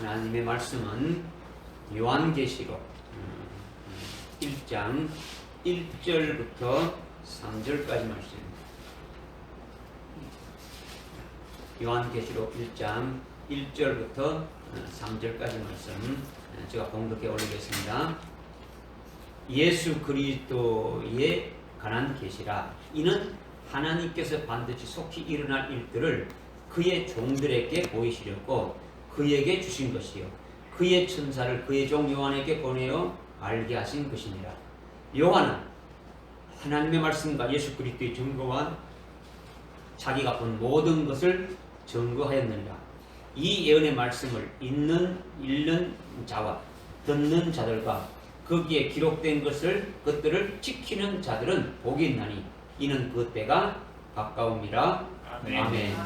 하나님의 말씀은 요한계시록 1장 1절부터 3절까지 말씀입니다. 요한계시록 1장 1절부터 3절까지 말씀 제가 봉독해 올리겠습니다. 예수 그리스도에 관한 계시라. 이는 하나님께서 반드시 속히 일어날 일들을 그의 종들에게 보이시려고 그에게 주신 것이요 그의 천사를 그의 종 요한에게 보내어 알게 하신 것이니라. 요한은 하나님의 말씀과 예수 그리스도의 증거와 자기가 본 모든 것을 증거하였느니라. 이 예언의 말씀을 읽는 자와 듣는 자들과 거기에 기록된 것들을 지키는 자들은 복이 있나니 이는 그 때가 가까움이라. 아멘.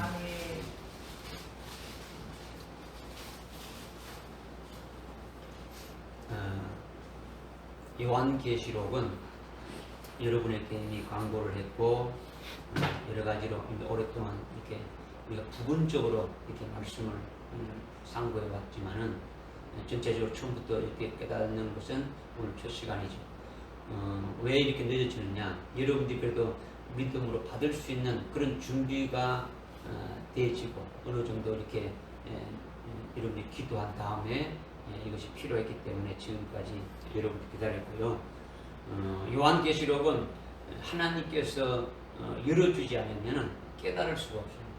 요한계시록은 여러분에게 이미 광고를 했고 여러 가지로 오랫동안 이렇게 우리가 부분적으로 이렇게 말씀을 상고해 왔지만은 전체적으로 처음부터 이렇게 깨닫는 것은 오늘 첫 시간이죠. 왜 이렇게 늦어지느냐? 여러분들이 그래도 믿음으로 받을 수 있는 그런 준비가 되어지고 어느 정도 이렇게 여러분이 기도한 다음에 이것이 필요했기 때문에 지금까지 여러분들 기다렸고요. 요한계시록은 하나님께서 열어주지 않으면 깨달을 수가 없습니다.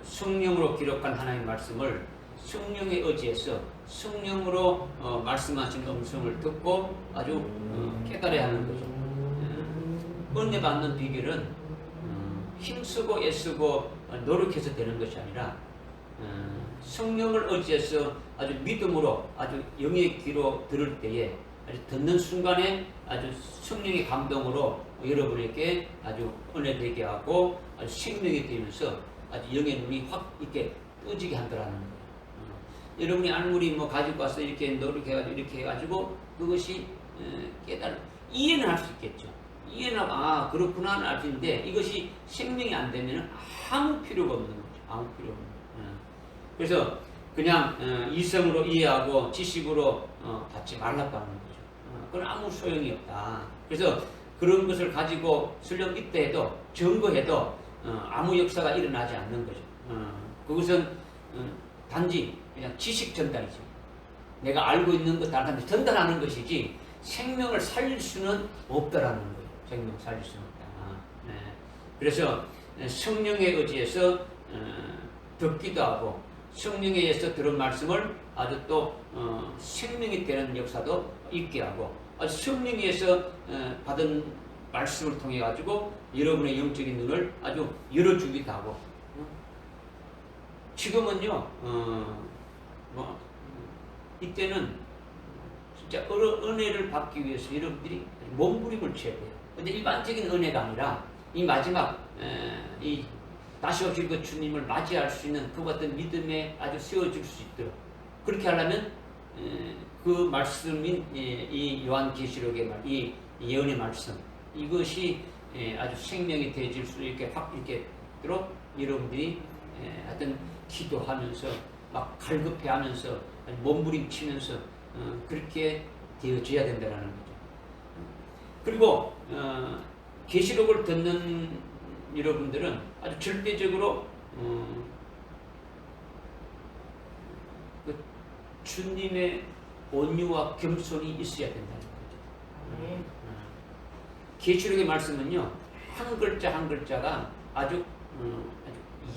성령으로 기록한 하나님의 말씀을 성령에 의지해서 성령으로 말씀하시는 음성을 듣고 아주 깨달아야 하는 거죠. 은혜 받는 비결은 힘쓰고 애쓰고 노력해서 되는 것이 아니라 성령을 의지해서 아주 믿음으로 아주 영의 귀로 들을 때에 아주 듣는 순간에 아주 성령의 감동으로 여러분에게 아주 은혜되게 하고 아주 생명이 되면서 아주 영의 눈이 확 이렇게 뜨지게 한다라는 거예요. 여러분이 아무리 가지고 와서 이렇게 노력해가지고 이렇게 해가지고 그것이 이해는 할 수 있겠죠. 이해는 그렇구나 알 수 있는데 이것이 생명이 안 되면 아무 필요가 없는 거죠. 아무 필요 없는 거죠. 그래서 그냥 이성으로 이해하고 지식으로 받지 말라고 하는 거죠. 그건 아무 소용이 없다. 그래서 그런 것을 가지고 설령 있다 해도 증거해도 아무 역사가 일어나지 않는 거죠. 그것은 단지 그냥 지식 전달이죠. 내가 알고 있는 것 다른한테 전달하는 것이지 생명을 살릴 수는 없다라는 거예요. 생명을 살릴 수는 없다. 그래서 성령에 의지해서 듣기도 하고 성령에 의해서 들은 말씀을 아주 또 생명이 되는 역사도 있게 하고 아주 성령에 의해서 받은 말씀을 통해 가지고 여러분의 영적인 눈을 아주 열어주기도 하고 지금은요 이때는 진짜 은혜를 받기 위해서 여러분들이 몸부림을 쳐야 돼요. 근데 일반적인 은혜가 아니라 이 마지막 이 다시 오실 그 주님을 맞이할 수 있는 그 같은 믿음에 아주 세워줄 수 있도록 그렇게 하려면 그 말씀인 이 요한계시록의 이 예언의 말씀 이것이 아주 생명이 되어질 수 있게 확 이렇게 도록 여러분들이 하여튼 기도하면서 막 갈급해하면서 몸부림치면서 그렇게 되어져야 된다는 거죠. 그리고 계시록을 듣는 여러분들은 아주 절대적으로 그 주님의 온유와 겸손이 있어야 된다는 거죠. 계시록의 말씀은요 한 글자 한 글자가 아주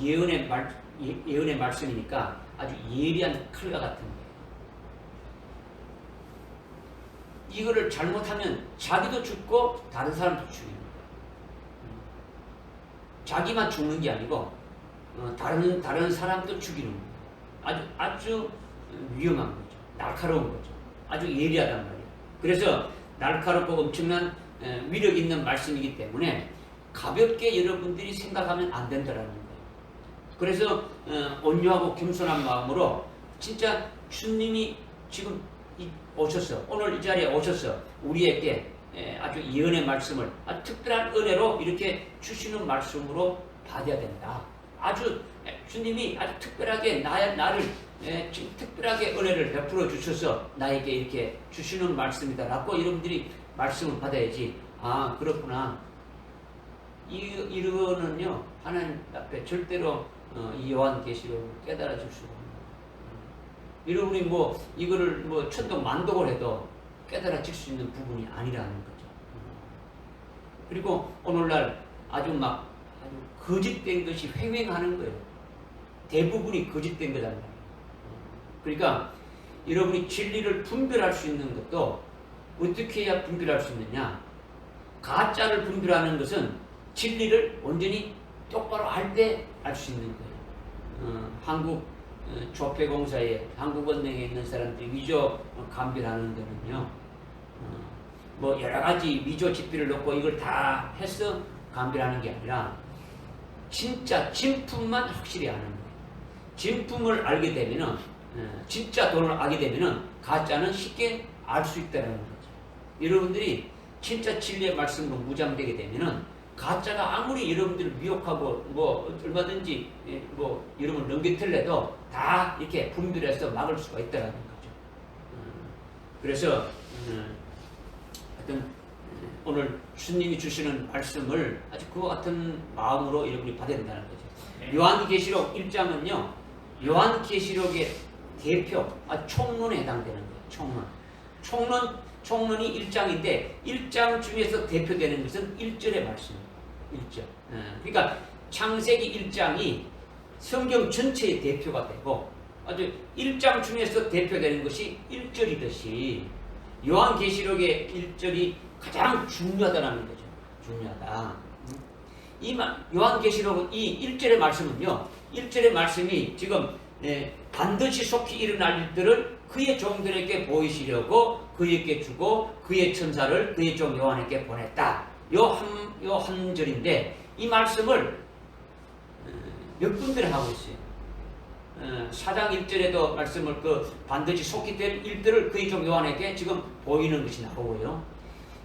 예언의 말씀이니까 아주 예리한 칼과 같은 거예요. 이거를 잘못하면 자기도 죽고 다른 사람도 죽이는 거예요. 자기만 죽는 게 아니고 다른 사람도 죽이는 거예요. 아주 위험한 거죠. 날카로운 거죠. 아주 예리하단 말이에요. 그래서 날카롭고 엄청난 위력 있는 말씀이기 때문에 가볍게 여러분들이 생각하면 안 된다라는 거예요. 그래서 온유하고 겸손한 마음으로 진짜 주님이 지금 오셔서 오늘 이 자리에 오셔서 우리에게 아주 예언의 말씀을 아주 특별한 은혜로 이렇게 주시는 말씀으로 받아야 된다. 아주 주님이 아주 특별하게 나를 지금 특별하게 은혜를 베풀어 주셔서 나에게 이렇게 주시는 말씀이다라고 여러분들이 말씀을 받아야지. 아, 그렇구나. 이거는요 하나님 앞에 절대로 이 요한계시록을 깨달아 줄 수가 없는 거예요. 여러분이 뭐 이거를 뭐 천독 만독을 해도 깨달아질 수 있는 부분이 아니라는 거죠. 그리고 오늘날 아주 거짓된 것이 횡행하는 거예요. 대부분이 거짓된 거란 말이에요. 그러니까 여러분이 진리를 분별할 수 있는 것도 어떻게 해야 분별할 수 있느냐? 가짜를 분별하는 것은 진리를 온전히 똑바로 알 때 알 수 있는 거예요. 한국 조폐공사에 한국은행에 있는 사람들이 위조 감별하는 데는요, 뭐 여러 가지 위조 지폐를 넣고 이걸 다 해서 감별하는 게 아니라 진짜 진품만 확실히 아는 거예요. 진품을 알게 되면은 진짜 돈을 알게 되면은 가짜는 쉽게 알 수 있다는 거죠. 여러분들이 진짜 진리의 말씀으로 무장되게 되면은 가짜가 아무리 여러분들을 미혹하고 뭐 얼마든지 뭐 여러분 넘겨틀려도 다 이렇게 분별해서 막을 수가 있다는 거죠. 그래서 하여튼 오늘 주님이 주시는 말씀을 아주 그와 같은 마음으로 여러분이 받아야 된다는 거죠. 요한계시록 1장은요, 요한계시록의 대표, 총론에 해당되는 거예요. 총론이 1장인데 1장 중에서 대표되는 것은 1절의 말씀입니다. 1절. 그러니까 창세기 1장이 성경 전체의 대표가 되고 아주 1장 중에서 대표되는 것이 1절이듯이 요한계시록의 1절이 가장 중요하다는 거죠. 중요하다. 요한계시록은 이 1절의 말씀은요, 1절의 말씀이 지금 반드시 속히 일어날 일들을 그의 종들에게 보이시려고 그에게 주고 그의 천사를 그의 종 요한에게 보냈다. 요 한 절인데 이 말씀을 몇 군데를 하고 있어요. 4장 1절에도 말씀을 반드시 속히 될 일들을 그의 종 요한에게 지금 보이는 것이 나오고요.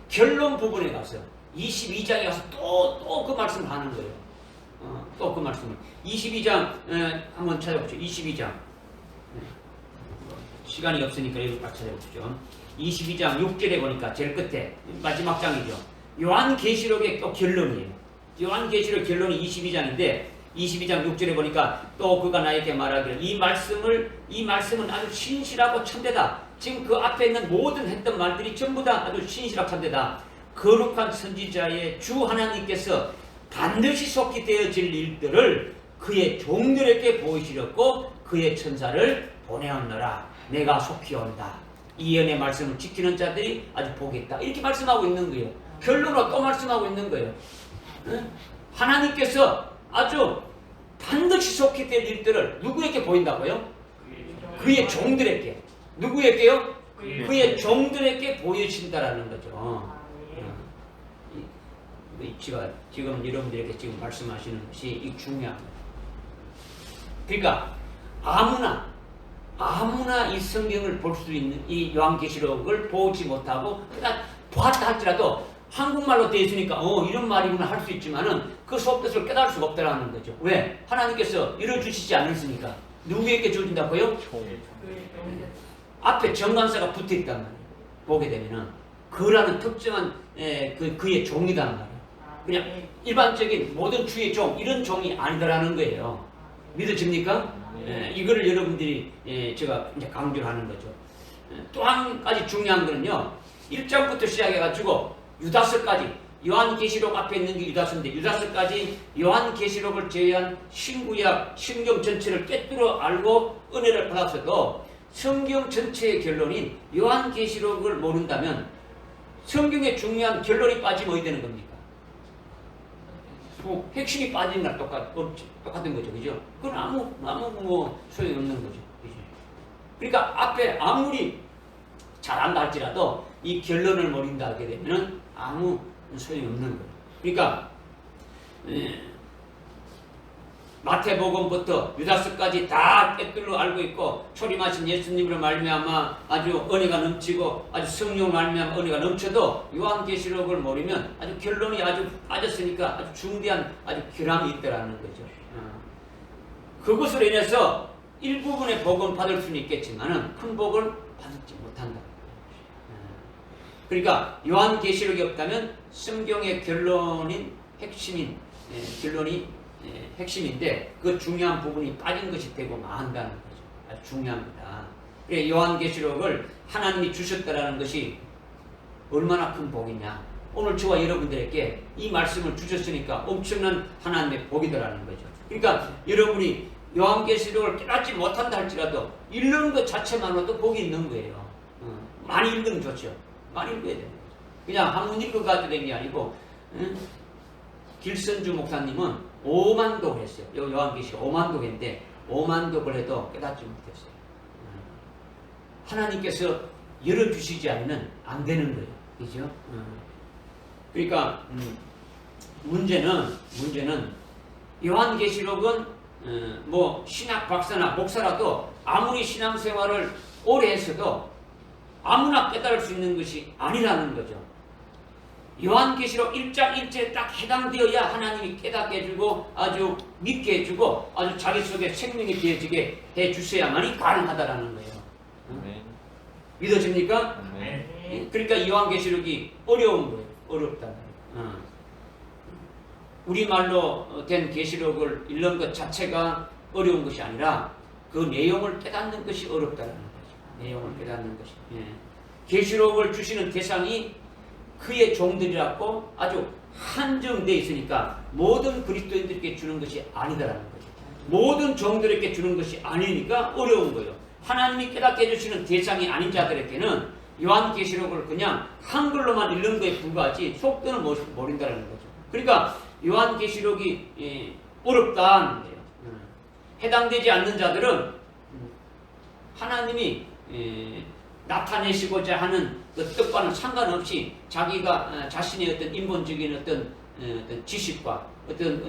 결론 부분에 가서 22장에 가서 또 그 말씀을 하는 거예요. 또 그 말씀을 22장 한번 찾아보죠. 22장 시간이 없으니까 이거 같이 찾아보죠. 22장 6절에 보니까 제일 끝에 마지막 장이죠. 요한계시록의 또 결론이에요. 요한계시록 결론이 22장인데 22장 6절에 보니까 또 그가 나에게 말하기를 이 말씀은 아주 신실하고 참되다. 지금 그 앞에 있는 모든 했던 말들이 전부 다 아주 신실하고 참되다. 거룩한 선지자의 주 하나님께서 반드시 속히 되어질 일들을 그의 종들에게 보이시렸고 그의 천사를 보내었노라. 내가 속히 온다. 이 연의 말씀을 지키는 자들이 아주 복이 있다. 이렇게 말씀하고 있는 거예요. 결론으로 또 말씀하고 있는 거예요. 하나님께서 아주 반드시 속히 될 일들을 누구에게 보인다고요? 그의 종들에게. 누구에게요? 그의 종들에게 보여진다라는 거죠. 제가 지금 여러분들에게 지금 말씀하시는 것이 중요합니다. 그러니까 아무나 이 성경을 볼 수 있는 이 요한계시록을 보지 못하고 그러니까 보았다 할지라도 한국말로 되어 있으니까 이런 말이구나 할 수 있지만은 그 속뜻을 깨달을 수가 없다라는 거죠. 왜? 하나님께서 열어주시지 않으시니까. 누구에게 주어진다고요? 앞에 정관사가 붙어 있단 말이에요. 보게 되면은 그라는 특정한 그의 종이란 말이에요. 그냥 일반적인 모든 주의 종 이런 종이 아니다라는 거예요. 믿어집니까? 이거를 여러분들이 제가 이제 강조를 하는 거죠. 또 한 가지 중요한 거는요. 1장부터 시작해가지고 유다서까지 요한계시록 앞에 있는 게 유다서인데 유다서까지 요한계시록을 제외한 신구약 신경 전체를 꿰뚫어 알고 은혜를 받았어도 성경 전체의 결론인 요한계시록을 모른다면 성경의 중요한 결론이 빠지면 어떻게 되는 겁니까? 뭐 핵심이 빠지는 날 똑같은 거죠. 그죠? 그건 아무 소용이 없는 거죠. 그죠? 그러니까 앞에 아무리 잘한다 할지라도 이 결론을 모른다 하게 되면 아무 소용이 없는 거예요. 그러니까 마태복음부터 유다서까지 다 꿰뚫어 알고 있고 초림하신 예수님으로 말미암아 아주 은혜가 넘치고 아주 성령으로 말미암아 은혜가 넘쳐도 요한계시록을 모르면 아주 결론이 아주 빠졌으니까 아주 중대한 아주 결함이 있다라는 거죠. 그것으로 인해서 일부분의 복은 받을 수는 있겠지만은 큰 복을 받지 못한다. 그러니까 요한계시록이 없다면 성경의 결론이 핵심인데 그 중요한 부분이 빠진 것이 되고 만다는 거죠. 아주 중요합니다. 그래 요한계시록을 하나님이 주셨다라는 것이 얼마나 큰 복이냐. 오늘 저와 여러분들에게 이 말씀을 주셨으니까 엄청난 하나님의 복이더라는 거죠. 그러니까 여러분이 요한계시록을 깨닫지 못한다 할지라도 읽는 것 자체만으로도 복이 있는 거예요. 많이 읽으면 좋죠. 많이 읽어야 되는 거죠. 그냥 한문 읽어가지고 된 게 아니고 길선주 목사님은 5만독을 했어요. 요한계시록 5만독인데 5만독을 해도 깨닫지 못했어요. 하나님께서 열어주시지 않으면 안 되는 거예요. 그죠? 그러니까 문제는 요한계시록은 뭐 신학 박사나 목사라도 아무리 신앙생활을 오래 했어도 아무나 깨달을 수 있는 것이 아니라는 거죠. 요한계시록 1장 1절에 딱 해당되어야 하나님이 깨닫게 해주고 아주 믿게 해주고 아주 자기 속에 생명이 되어지게 해주셔야만이 가능하다라는 거예요. 믿어집니까? 그러니까 요한계시록이 어려운 거예요. 어렵다. 우리말로 된 계시록을 읽는 것 자체가 어려운 것이 아니라 그 내용을 깨닫는 것이 어렵다는 거죠. 내용을 깨닫는 것이. 계시록을 주시는 대상이 그의 종들이라고 아주 한정되어 있으니까 모든 그리스도인들에게 주는 것이 아니다라는 거죠. 모든 종들에게 주는 것이 아니니까 어려운 거예요. 하나님이 깨닫게 해주시는 대상이 아닌 자들에게는 요한계시록을 그냥 한글로만 읽는 것에 불과하지 속도는 모른다는 거죠. 그러니까 요한계시록이 어렵다는 거예요. 해당되지 않는 자들은 하나님이 나타내시고자 하는 그 뜻과는 상관없이 자기가 자신의 어떤 인본적인 어떤 지식과 어떤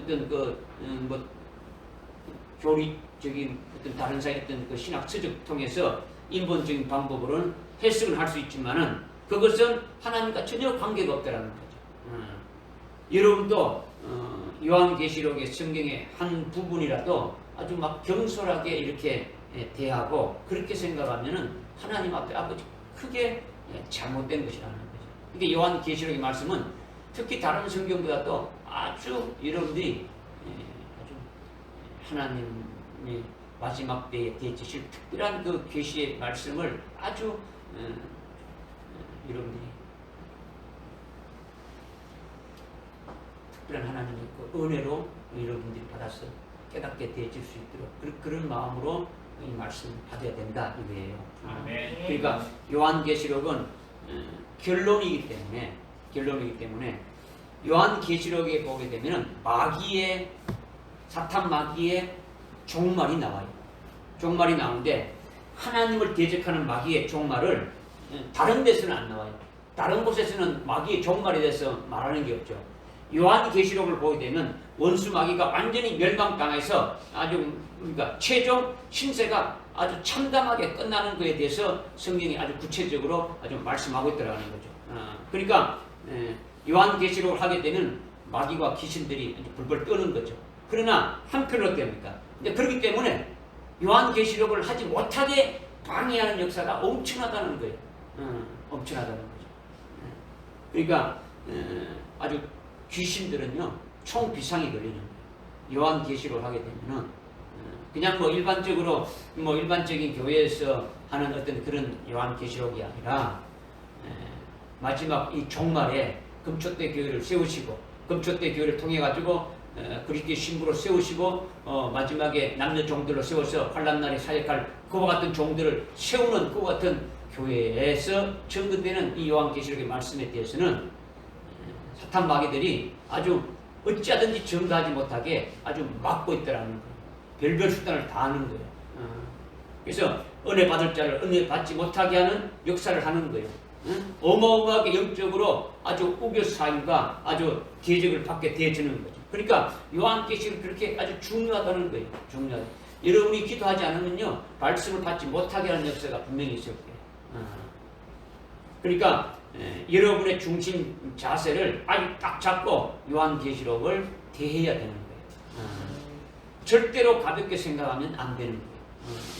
교리적인 어떤 다른 사이의 어떤 그 신학 서적 통해서 인본적인 방법으로는 해석을 할 수 있지만은 그것은 하나님과 전혀 관계가 없다라는 거죠. 여러분도 요한계시록의 성경의 한 부분이라도 아주 막 경솔하게 이렇게 대하고 그렇게 생각하면은 하나님 앞에 아버지 크게 잘못된 것이라는 거죠. 이게 요한계시록의 말씀은 특히 다른 성경보다도 아주 여러분들이 아주 하나님의 마지막 때에 대해주실 특별한 그 계시의 말씀을 아주 여러분들이 특별한 하나님의 그 은혜로 여러분들이 받아서 깨닫게 되어질 수 있도록 그런 마음으로 이 말씀 받아야 된다 이거예요. 그러니까 요한계시록은 결론이기 때문에 요한계시록에 보게 되면 사탄 마귀의 종말이 나와요. 종말이 나오는데 하나님을 대적하는 마귀의 종말을 다른 데서는 안 나와요. 다른 곳에서는 마귀의 종말에 대해서 말하는 게 없죠. 요한계시록을 보게 되면 원수 마귀가 완전히 멸망당해서 아주 그러니까 최종 신세가 아주 참담하게 끝나는 것에 대해서 성경이 아주 구체적으로 아주 말씀하고 있더라는 거죠. 그러니까 요한계시록을 하게 되면 마귀와 귀신들이 아주 불벌 떠는 거죠. 그러나 한편으로 됩니까? 그렇기 때문에 요한계시록을 하지 못하게 방해하는 역사가 엄청나다는 거예요. 엄청나다는 거죠. 그러니까 아주 귀신들은요 총 비상이 걸리는 거예요. 요한계시록을 하게 되면은 그냥 일반적인 교회에서 하는 어떤 그런 요한계시록이 아니라 마지막 이 종말에 금초대 교회를 세우시고 금초대 교회를 통해 가지고 그리스도의 신부로 세우시고 마지막에 남녀 종들로 세워서 환난날에 사역할 그와 같은 종들을 세우는 그와 같은 교회에서 전거되는 이 요한계시록의 말씀에 대해서는 사탄 마귀들이 아주 어찌하든지 전가하지 못하게 아주 막고 있더라는 거예요. 별별 수단을 다 하는 거예요. 그래서 은혜 받을 자를 은혜 받지 못하게 하는 역사를 하는 거예요. 어마어마하게 영적으로 아주 우겨사임과 아주 대적을 받게 되어지는 거죠. 그러니까 요한계시록이 그렇게 아주 중요하다는 거예요. 중요하다. 여러분이 기도하지 않으면요 말씀을 받지 못하게 하는 역사가 분명히 있을 거예요. 그러니까 여러분의 중심 자세를 아주 딱 잡고 요한계시록을 대해야 되는 거예요. 절대로 가볍게 생각하면 안 되는 거예요.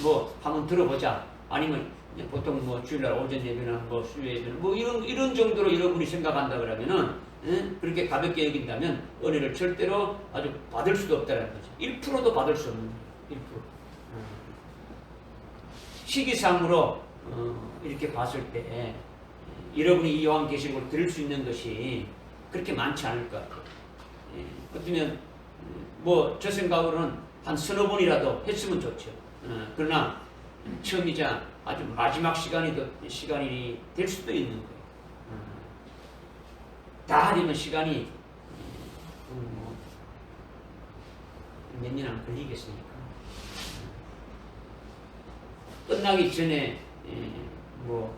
뭐 한번 들어보자. 아니면 보통 뭐 주일날 오전 예배나 뭐 수요 예배나 뭐 이런 정도로 여러분이 생각한다 그러면은 그렇게 가볍게 여긴다면 은혜를 절대로 아주 받을 수도 없다는 거죠. 1%도 받을 수 없는 거예요. 1%. 시기상으로 이렇게 봤을 때 여러분이 이 요한계시록을 들을 수 있는 것이 그렇게 많지 않을 것 같아요. 어쩌면 뭐 저 생각으로는 한 서너 번이라도 했으면 좋죠. 그러나 처음이자 아주 마지막 시간이 될 수도 있는 거예요. 다 하려면 시간이 몇 년 안 걸리겠습니까? 끝나기 전에 뭐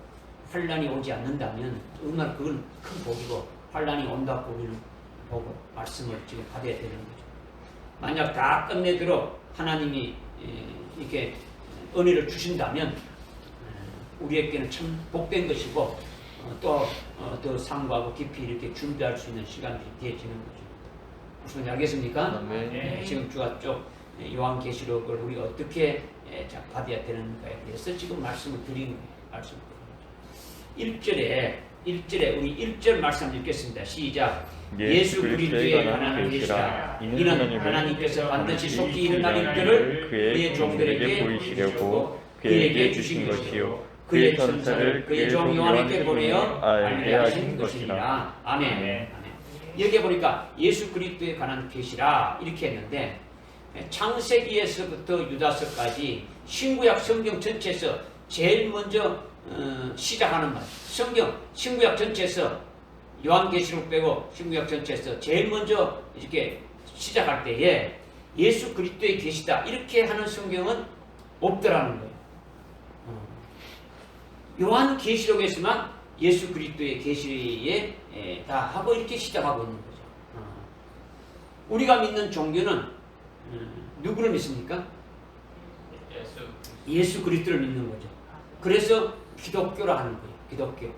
환란이 오지 않는다면 얼마나 그건 큰 복이고, 환란이 온다고 우리는 보고 말씀을 지금 받아야 되는 거죠. 만약 다 끝내도록 하나님이 이렇게 은혜를 주신다면 우리에게는 참 복된 것이고, 또 더 상고하고 깊이 이렇게 준비할 수 있는 시간이 되어지는 거죠. 무슨 말인지 알겠습니까? 네. 지금 주가 쪽 요한계시록을 우리가 어떻게 받아야 되는가에 대해서 지금 말씀을 드린 거예요. 1절에 우리 1절 말씀 읽겠습니다. 시작. 예수 그리스도에 관한 계시라. 이는 하나님께서 반드시 속히 일어날 일들을 그의 종들에게 보이시려고 그에게 주신 것이요 그의 천사를 그의 종 요한에게 보내어 알게 하신 것이니라. 아멘. 여기에 보니까 예수 그리스도에 관한 계시라 이렇게 했는데, 창세기에서부터 유다서까지 신구약 성경 전체에서 제일 먼저 시작하는 말, 신구약 전체에서 요한계시록 빼고 신구약 전체에서 제일 먼저 이렇게 시작할 때에 예수 그리스도의 계시다 이렇게 하는 성경은 없더라는 거예요. 요한계시록에서만 예수 그리스도의 계시에 다 하고 이렇게 시작하고 있는 거죠. 우리가 믿는 종교는 누구를 믿습니까? 예수 그리스도를 믿는 거죠. 그래서 기독교라 하는 거예요. 기독교.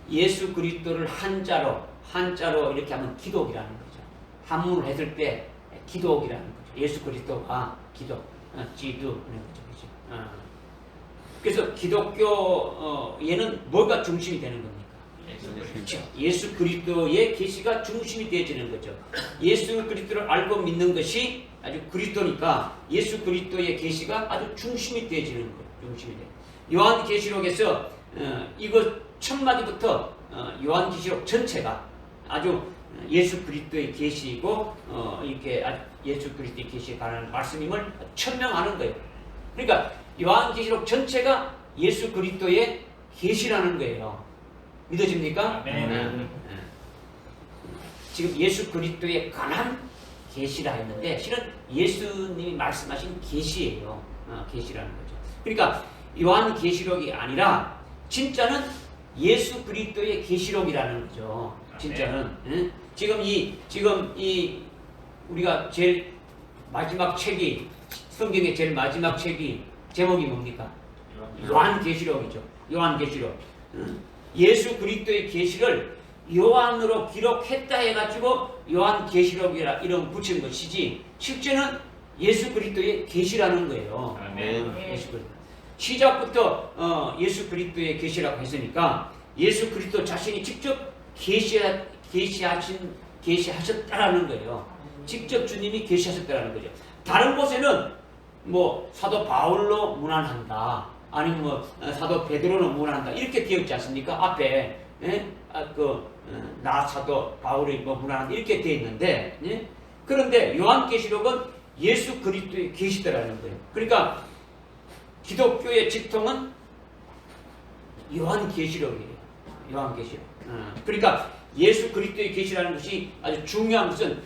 예수 그리스도를 한자로 이렇게 하면 기독이라는 거죠. 한문을 했을 때 기독이라는 거죠. 예수 그리스도가 기독, 지도라는 거죠. 그래서 기독교에는 뭐가 중심이 되는 겁니까? 그렇죠. 예수 그리스도의 계시가 중심이 되어지는 거죠. 예수 그리스도를 알고 믿는 것이 아주 그리스도니까 예수 그리스도의 계시가 아주 중심이 되어지는 거예요. 중심이 돼. 요한계시록에서 이거 첫 마디부터 요한계시록 전체가 아주 예수 그리스도의 계시이고 이렇게 예수 그리스도의 계시에 관한 말씀임을 천명하는 거예요. 그러니까 요한계시록 전체가 예수 그리스도의 계시라는 거예요. 믿어집니까? 지금 예수 그리스도에 관한 계시라 했는데 실은 예수님이 말씀하신 계시예요. 계시라는 거죠. 그러니까 요한계시록이 아니라 진짜는 예수 그리스도의 계시록이라는 거죠. 진짜는. 지금 이 우리가 제일 마지막 책이 성경의 제일 마지막 책이 제목이 뭡니까? 요한계시록이죠. 요한계시록. 예수 그리스도의 계시를 요한으로 기록했다 해가지고 요한계시록이라 이름 붙인 것이지 실제는 예수 그리스도의 계시라는 거예요. 예수 그리스도. 시작부터 예수 그리스도의 계시라고 했으니까 예수 그리스도 자신이 직접 계시하셨다라는 거예요. 직접 주님이 계시하셨다라는 거죠. 다른 곳에는 뭐 사도 바울로 문안한다, 아니면 뭐 사도 베드로로 문안한다 이렇게 되어 있지 않습니까? 앞에 나 사도 바울이 뭐 문안한다 이렇게 되어 있는데, 그런데 요한계시록은 예수 그리스도의 계시다라는 거예요. 그러니까 기독교의 직통은 요한계시록이에요. 요한계시록. 그러니까 예수 그리스도의 계시라는 것이 아주 중요한 것은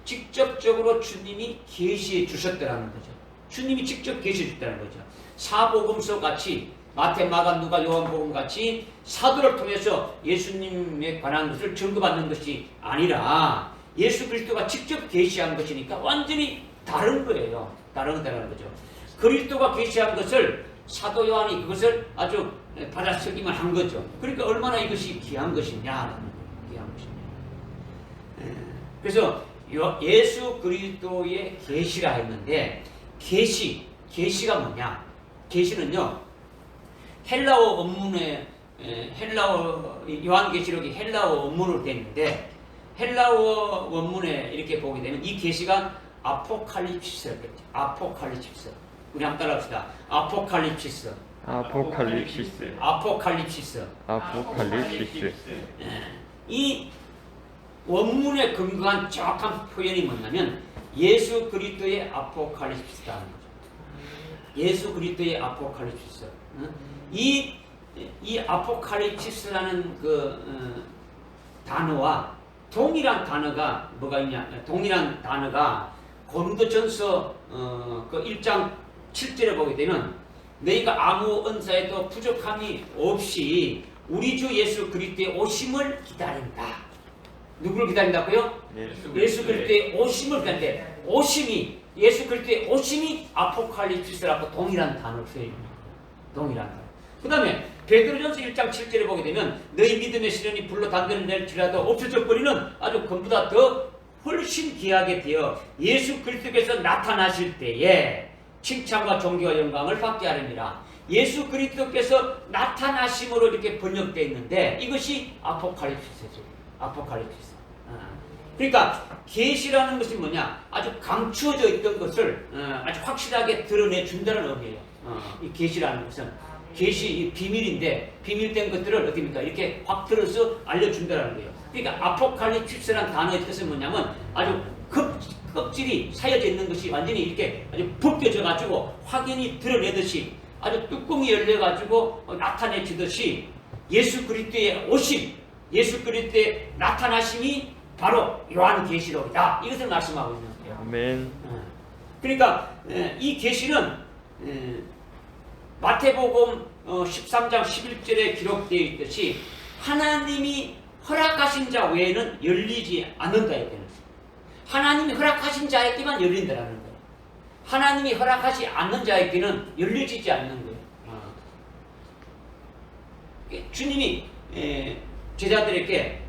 직접적으로 주님이 계시해 주셨다는 거죠. 주님이 직접 계시해 주셨다는 거죠. 사복음서 같이 마태, 마가, 누가, 요한복음 같이 사도를 통해서 예수님에 관한 것을 증거받는 것이 아니라 예수 그리스도가 직접 계시한 것이니까 완전히 다른 거예요. 다른 거죠. 그리스도가 계시한 것을 사도 요한이 그것을 아주 받아쓰기만 한 거죠. 그러니까 얼마나 이것이 귀한 것이냐. 귀한 것이냐. 그래서 예수 그리스도의 계시라 했는데 계시가 뭐냐? 계시는요 헬라어 원문에 요한계시록이 헬라어 원문으로 되어 있는데 헬라어 원문에 이렇게 보게 되면 이 계시가 아포칼립시스겠죠. 아포칼립시스. 우리 한번 따라합시다. 아포칼립시스. 아포칼립시스. 아포칼립시스. 아포칼립시스. 이 원문에 근거한 정확한 표현이 뭐냐면 예수 그리스도의 아포칼립시스라는 거죠. 예수 그리스도의 아포칼립시스. 이 아포칼립시스라는 그 단어와 동일한 단어가 뭐가 있냐? 동일한 단어가 고린도전서 그 1장 7절에 보게 되면 너희가 아무 은사에도 부족함이 없이 우리 주 예수 그리스도의 오심을 기다린다. 누구를 기다린다고요? 예수 그리스도의 오심을 기다리는데 예수 그리스도의 오심이 아포칼립시스라고 동일한 단어를 써입니다. 동일한 단어. 그 다음에 베드로전서 1장 7절에 보게 되면 너희 믿음의 시련이 불로 단련될지라도 없어져 버리는 아주 그보다 더 훨씬 귀하게 되어 예수 그리스도께서 나타나실 때에 칭찬과 존귀와 영광을 받게 하렵니다. 예수 그리스도께서 나타나심으로 이렇게 번역되어 있는데 이것이 아포칼립시스죠. 아포칼립시스. 그러니까 계시라는 것이 뭐냐? 아주 감추어져 있던 것을 아주 확실하게 드러내 준다는 의미예요. 이 계시라는 것은 계시 비밀인데 비밀된 것들을 어떻습니까? 이렇게 확 들어서 알려준다는 거예요. 그러니까 아포칼립시스라는 단어의 뜻은 뭐냐면 아주 껍질이 사여져 있는 것이 완전히 이렇게 아주 벗겨져 가지고 확연히 드러내듯이 아주 뚜껑이 열려 가지고 나타내지듯이 예수 그리스도의 오심, 예수 그리스도의 나타나심이 바로 요한계시록이다. 이것을 말씀하고 있는 거예요. 아멘. 그러니까 이 계시는 마태복음 13장 11절에 기록되어 있듯이 하나님이 허락하신 자 외에는 열리지 않는다. 하나님이 허락하신 자에게만 열린다라는 거예요. 하나님이 허락하지 않는 자에게는 열려지지 않는 거예요. 주님이 제자들에게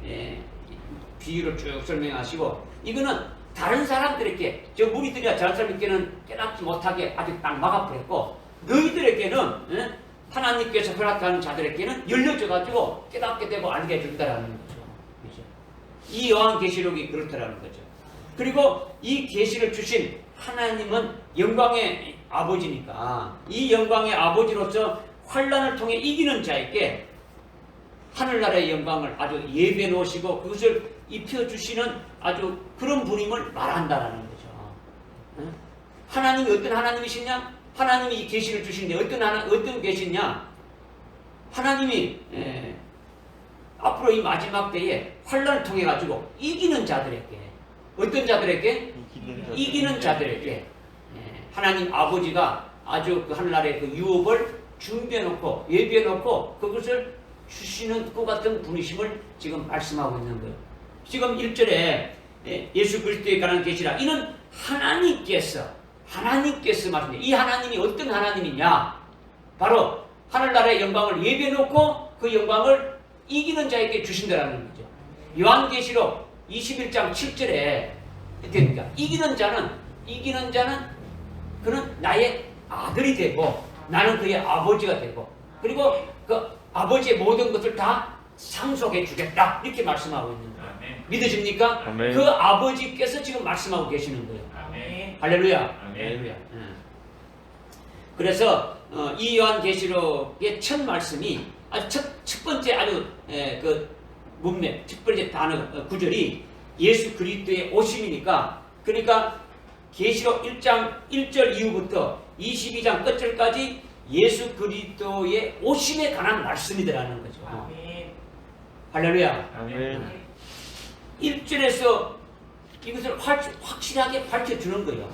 비유를 쭉 설명하시고 이거는 다른 사람들에게 저 무리들이야 저런 사람에게는 깨닫지 못하게 아주 딱 막아버렸고 너희들에게는 하나님께서 허락하는 자들에게는 열려져 가지고 깨닫게 되고 알게 된다라는 거죠. 그렇죠? 이 요한계시록이 그렇다라는 거죠. 그리고 이 계시를 주신 하나님은 영광의 아버지니까 이 영광의 아버지로서 환난을 통해 이기는 자에게 하늘나라의 영광을 아주 예배해 놓으시고 그것을 입혀주시는 아주 그런 분임을 말한다라는 거죠. 하나님이 어떤 하나님이시냐? 하나님이 이 계시를 주신데 어떤 계시냐? 하나님이 앞으로 이 마지막 때에 환난을 통해 가지고 이기는 자들에게 어떤 자들에게? 이기는 자들에게 하나님 아버지가 아주 그 하늘나라의 그 유업을 준비해 놓고 예비해 놓고 그것을 주시는 것 같은 분이심을 지금 말씀하고 있는 거예요. 지금 1절에 예수 그리스도에 관한 계시라 이는 하나님께서 말씀해요. 이 하나님이 어떤 하나님이냐? 바로 하늘나라의 영광을 예비해 놓고 그 영광을 이기는 자에게 주신다라는 거죠. 요한계시록 21장 7절에 됩니까? 이기는 자는 그는 나의 아들이 되고 나는 그의 아버지가 되고 그리고 그 아버지의 모든 것을 다 상속해 주겠다 이렇게 말씀하고 있는 거예요. 믿으십니까? 아멘. 그 아버지께서 지금 말씀하고 계시는 거예요. 아멘. 할렐루야. 아멘. 할렐루야. 그래서 이 요한계시록의 첫 말씀이 아주 첫 번째 아주 그 문맥 첫 번째 단어 구절이 예수 그리스도의 오심이니까 그러니까 계시록 1장 1절 이후부터 22장 끝절까지 예수 그리스도의 오심에 관한 말씀이더라는 거죠. 아멘. 할렐루야. 아멘. 1절에서 이것을 확실하게 밝혀주는 거예요.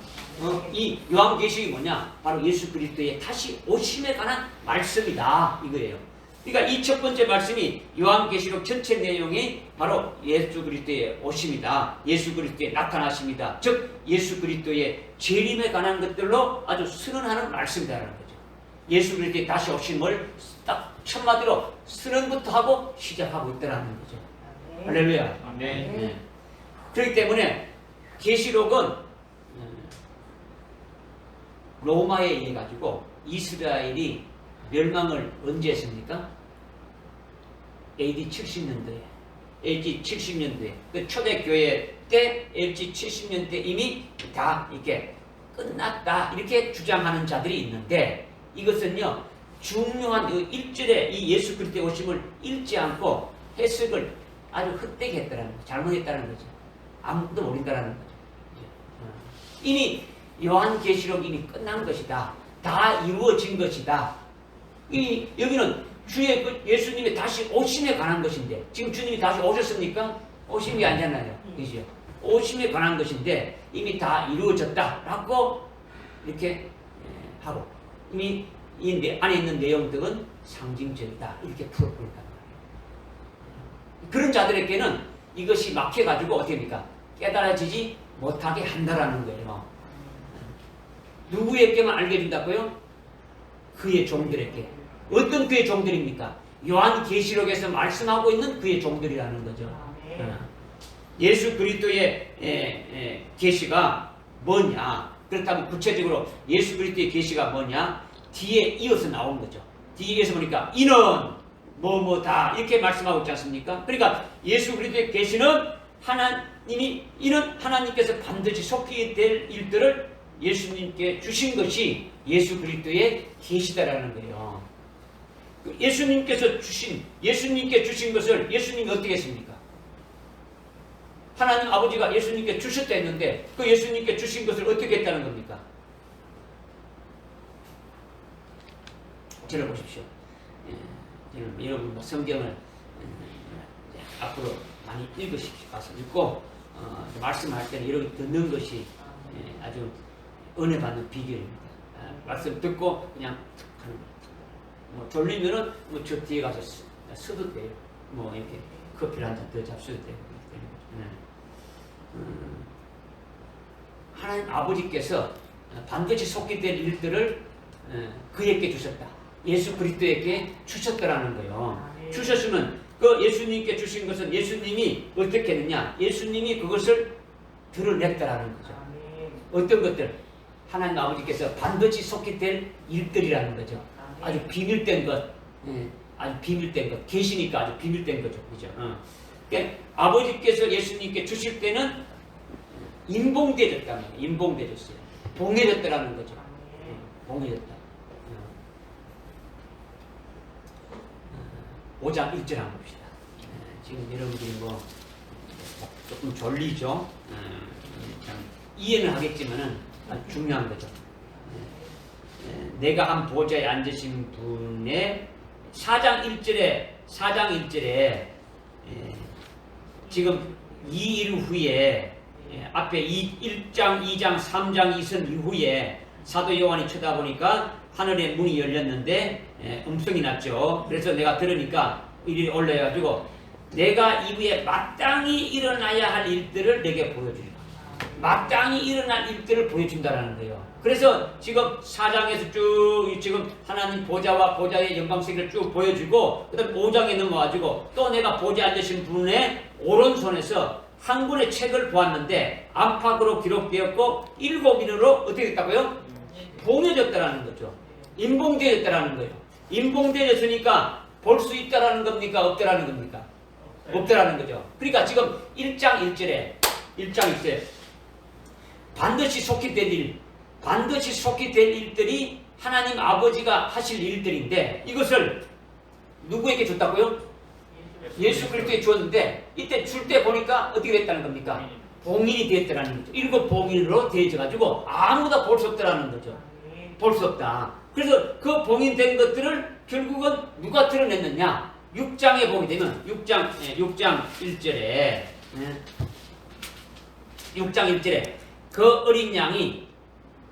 이 요한계시록이 뭐냐? 바로 예수 그리스도의 다시 오심에 관한 말씀이다 이거예요. 그러니까 이 첫 번째 말씀이 요한계시록 전체 내용이 바로 예수 그리스도의 오심이다. 예수 그리스도의 나타나심이다. 즉 예수 그리스도의 재림에 관한 것들로 아주 선언하는 말씀이라는 거죠. 예수 그리스도의 다시 오심을 딱 첫마디로 선언부터 하고 시작하고 있다는 거죠. 할렐루야. 아멘. 그렇기 때문에 계시록은 로마에 의해 가지고 이스라엘이 멸망을 언제 했습니까? AD 70년도에. LG 70년도에. 그 초대교회 때 LG 70년대 이미 다 이렇게 끝났다. 이렇게 주장하는 자들이 있는데 이것은요, 중요한 1절에 이 예수 그리스도의 오심을 읽지 않고 해석을 아주 헛되게 했다라는 거죠. 잘못했다는 거죠. 아무것도 모른다라는 거죠. 이미 요한계시록 이미 끝난 것이다. 다 이루어진 것이다. 여기는 주의 예수님이 다시 오심에 관한 것인데, 지금 주님이 다시 오셨습니까? 오심이 아니잖아요. 그죠? 오심에 관한 것인데 이미 다 이루어졌다라고 이렇게 하고, 이미 이 안에 있는 내용들은 상징적이다 이렇게 풀어버린단 말이에요. 그런 자들에게는 이것이 막혀가지고 어떻게 됩니까? 깨달아지지 못하게 한다라는 거예요. 누구에게만 알게 된다고요? 그의 종들에게. 어떤 그의 종들입니까? 요한계시록에서 말씀하고 있는 그의 종들이라는 거죠. 예수 그리스도의 계시가 뭐냐? 그렇다면 구체적으로 예수 그리스도의 계시가 뭐냐? 뒤에 이어서 나온 거죠. 뒤에 이어서 보니까 이는 뭐뭐다 이렇게 말씀하고 있지 않습니까? 그러니까 예수 그리스도의 계시는 이는 하나님께서 반드시 속히 될 일들을 예수님께 주신 것이 예수 그리스도의 계시다라는 거예요. 예수님께 주신 것을 예수님이 어떻게 했습니까? 하나님 아버지가 예수님께 주셨다 했는데 그 예수님께 주신 것을 어떻게 했다는 겁니까? 들어보십시오. 여러분 성경을 앞으로 많이 읽으셔서 읽고 말씀할 때는 여러분 듣는 것이 아주 은혜 받는 비결입니다. 말씀 듣고 그냥 하는 거예요. 뭐 졸리면은 뭐 저 뒤에 가서 써도 돼요. 뭐 이렇게 커피를 한 잔 더 잡수도 되고. 하나님 아버지께서 반드시 속히 될 일들을 그에게 주셨다. 예수 그리스도에게 주셨다라는 거예요. 주셨으면 그 예수님께 주신 것은 예수님이 어떻게 했느냐? 예수님이 그것을 드러냈다라는 거죠. 어떤 것들? 하나님 아버지께서 반드시 속히 될 일들이라는 거죠. 아주 비밀된 것, 아주 비밀된 것, 계시니까 아주 비밀된 거죠, 그죠? 그러니까 아버지께서 예수님께 주실 때는 인봉되졌다는 거예요. 인봉되졌어요. 봉해졌다라는 거죠. 봉해졌다. 5장 1절 한번 봅시다. 지금 여러분들이 뭐 조금 졸리죠? 이해는 하겠지만은 아주 중요한 거죠. 내가 한 보좌에 앉으신 분의 4장 1절에 지금 이 일 후에 앞에 1장, 2장, 3장 이선 이후에 사도 요한이 쳐다보니까 하늘의 문이 열렸는데 음성이 났죠. 그래서 내가 들으니까 일이 올라가지고 내가 이후에 마땅히 일어나야 할 일들을 내게 보여주리라. 마땅히 일어날 일들을 보여준다라는 거예요. 그래서 지금 4장에서 쭉 지금 하나님 보좌와 보좌의 영광세계를 쭉 보여주고 그 다음 5장에 넘어가지고 또 내가 보좌에 앉으신 분의 오른손에서 한 권의 책을 보았는데 안팎으로 기록되었고 7인으로 어떻게 됐다고요? 봉해졌다라는 거죠. 인봉되었다라는 거예요. 인봉되었으니까 볼 수 있다라는 겁니까? 없다라는 겁니까? 없다라는 거죠. 그러니까 지금 1장 1절에 반드시 속히 될 일들이 하나님 아버지가 하실 일들인데 이것을 누구에게 줬다고요? 예수 그리스도에 주었는데 이때 줄 때 보니까 어떻게 됐다는 겁니까? 봉인이 되었다는 거죠. 7 봉인으로 되어져가지고 아무도 볼 수 없다는 거죠. 볼 수 없다. 그래서 그 봉인된 것들을 결국은 누가 드러냈느냐? 6장에 보게 되면 6장 1절에 그 어린 양이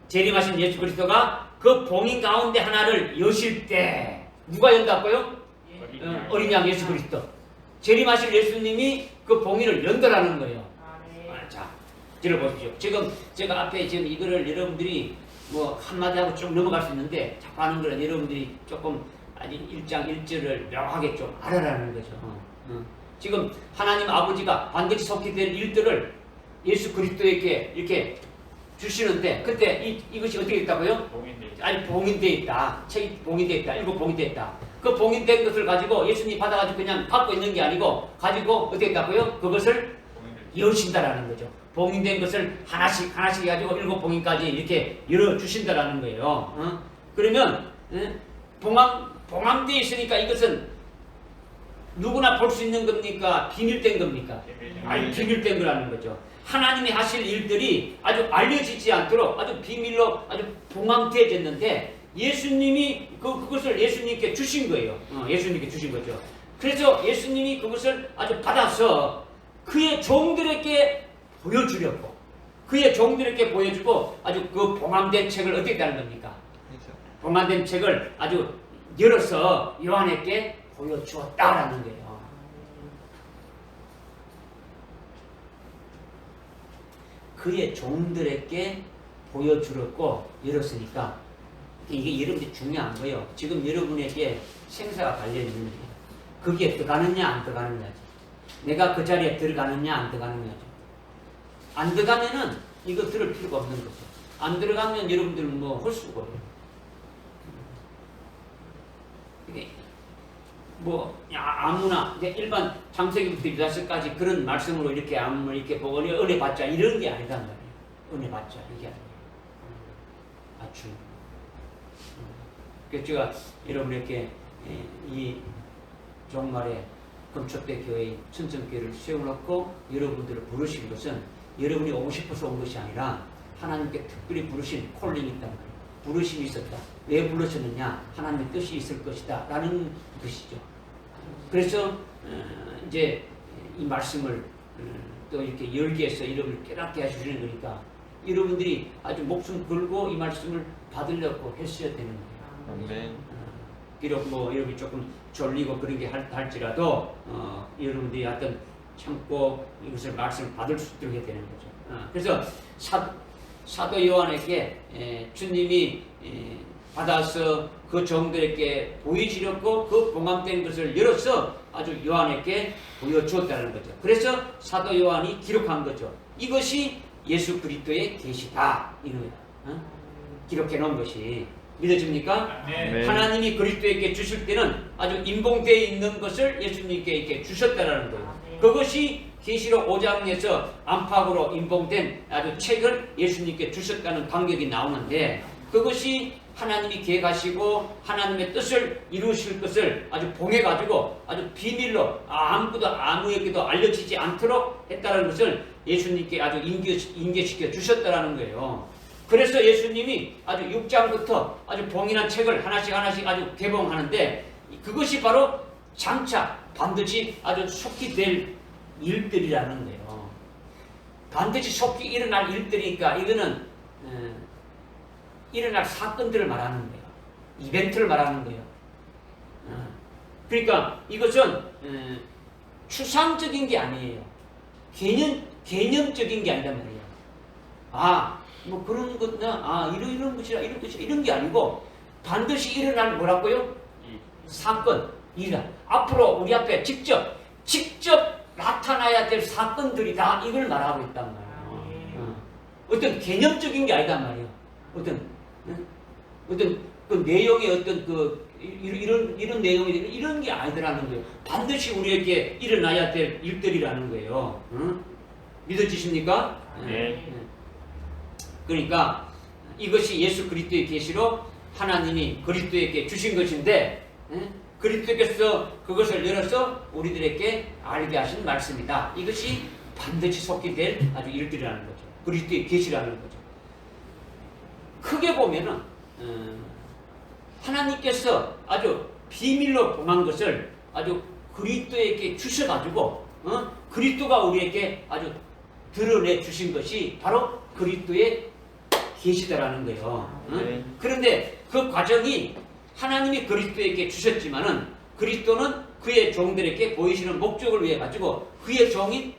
재림하신 예수 그리스도가 그 봉인 가운데 하나를 여실 때 누가 연다고요? 어린 양 예수 그리스도. 재림하실 예수님이 그 봉인을 연다라는 거예요. 자, 들어보십시오. 지금 제가 앞에 지금 이거를 여러분들이 뭐 한마디 하고 쭉 넘어갈 수 있는데 자꾸 하는 거는 여러분들이 조금 아직 1장 1절을 명확하게 좀 알아라는 거죠. 지금 하나님 아버지가 반드시 속히 될 일들을 예수 그리스도에게 이렇게 주시는데 그때 이것이 어떻게 있다고요? 아니 봉인되어 있다. 책이 봉인되어 있다. 일곱 봉인되어 있다. 그 봉인된 것을 가지고 예수님이 받아가지고 그냥 갖고 있는 게 아니고 가지고 어떻게 했다고요? 그것을 여신다라는 거죠. 봉인된 것을 하나씩 해가지고 일곱 봉인까지 이렇게 열어주신다라는 거예요. 그러면 봉함되어 있으니까 이것은 누구나 볼 수 있는 겁니까? 비밀된 겁니까? 아니 비밀된 거라는 거죠. 하나님이 하실 일들이 아주 알려지지 않도록 아주 비밀로 아주 봉함되어졌는데 예수님이 그것을 예수님께 주신 거예요. 예수님께 주신 거죠. 그래서 예수님이 그것을 아주 받아서 그의 종들에게 보여주려고 그의 종들에게 보여주고 아주 그 봉함된 책을 어떻게 했다는 겁니까? 봉함된 책을 아주 열어서 요한에게 보여주었다라는 거예요. 그의 종들에게 보여주었고 열었으니까 이게 여러분들이 중요한 거예요. 지금 여러분에게 생사가 달려있는 거예요. 거기에 들어가느냐 안 들어가느냐지. 내가 그 자리에 들어가느냐 안 들어가느냐죠. 안 들어가면은 이거 들을 필요가 없는 거죠. 안 들어가면 여러분들은 뭐 할 수가 없어요. 이게 뭐 아무나 일반 창세기부터 유다서까지 그런 말씀으로 이렇게 아무 이렇게 보고 은혜 받자 이런 게 아니란 말이에요. 은혜 받자 이게 아니에요. 맞죠. 그래서 제가 여러분에게 이 종말에 금촉대 교회 천정교회를 세워놓고 여러분들을 부르신 것은 여러분이 오고 싶어서 온 것이 아니라 하나님께 특별히 부르신 콜링이 있단 말이에요. 부르심이 있었다. 왜 부르셨느냐? 하나님의 뜻이 있을 것이다 라는 것이죠. 그래서 이제 이 말씀을 또 이렇게 열게 해서 여러분을 깨닫게 해주시는 거니까 여러분들이 아주 목숨 걸고 이 말씀을 받으려고 했어야 되는 거예요. 아멘. 비록 뭐 여러분이 조금 졸리고 그런 게 할지라도 여러분들이 하여튼 참고 이것을 말씀을 받을 수 있도록 해야 되는 거죠. 그래서 사도 요한에게 주님이 받아서 그 종들에게 보여주렸고 그 봉함된 것을 열어서 아주 요한에게 보여주었다는 거죠. 그래서 사도 요한이 기록한 거죠. 이것이 예수 그리스도의 계시다 이런 거예요. 기록해 놓은 것이 믿어집니까? 네. 하나님이 그리스도에게 주실 때는 아주 인봉되어 있는 것을 예수님께 이렇게 주셨다라는 거예요. 그것이 계시록 5장에서 안팎으로 인봉된 아주 책을 예수님께 주셨다는 간격이 나오는데 그것이 하나님이 계획하시고 하나님의 뜻을 이루실 것을 아주 봉해가지고 아주 비밀로 아무에게도 알려지지 않도록 했다는 것을 예수님께 아주 인계시켜 주셨다라는 거예요. 그래서 예수님이 아주 6장부터 아주 봉인한 책을 하나씩 아주 개봉하는데 그것이 바로 장차 반드시 아주 속히 될 일들이라는 거예요. 반드시 속히 일어날 일들이니까 이거는 일어날 사건들을 말하는 거예요. 이벤트를 말하는 거예요. 그러니까 이것은 추상적인 게 아니에요. 개념적인 게 아니란 말이에요. 뭐 그런 것이나 이런 것이라 이런 것이라 이런 게 아니고 반드시 일어날 뭐라고요? 사건, 일이다. 앞으로 우리 앞에 직접 나타나야 될 사건들이다. 이걸 말하고 있단 말이에요. 어떤 개념적인 게 아니단 말이에요. 어떤 그 내용의 어떤 이런 내용이 이런 게 아니더라는 거예요. 반드시 우리에게 일어나야 될 일들이라는 거예요. 믿어지십니까? 네. 그러니까 이것이 예수 그리스도의 계시로 하나님이 그리스도에게 주신 것인데 그리스도께서 그것을 열어서 우리들에게 알게 하신 말씀이다. 이것이 반드시 속히 될 아주 일들이라는 거죠. 그리스도의 계시라는 거죠. 크게 보면은 하나님께서 아주 비밀로 봉한 것을 아주 그리스도에게 주셔가지고 그리스도가 우리에게 아주 드러내 주신 것이 바로 그리스도의 계시다라는 거예요. 그런데 그 과정이 하나님이 그리스도에게 주셨지만은 그리스도는 그의 종들에게 보이시는 목적을 위해 가지고 그의 종인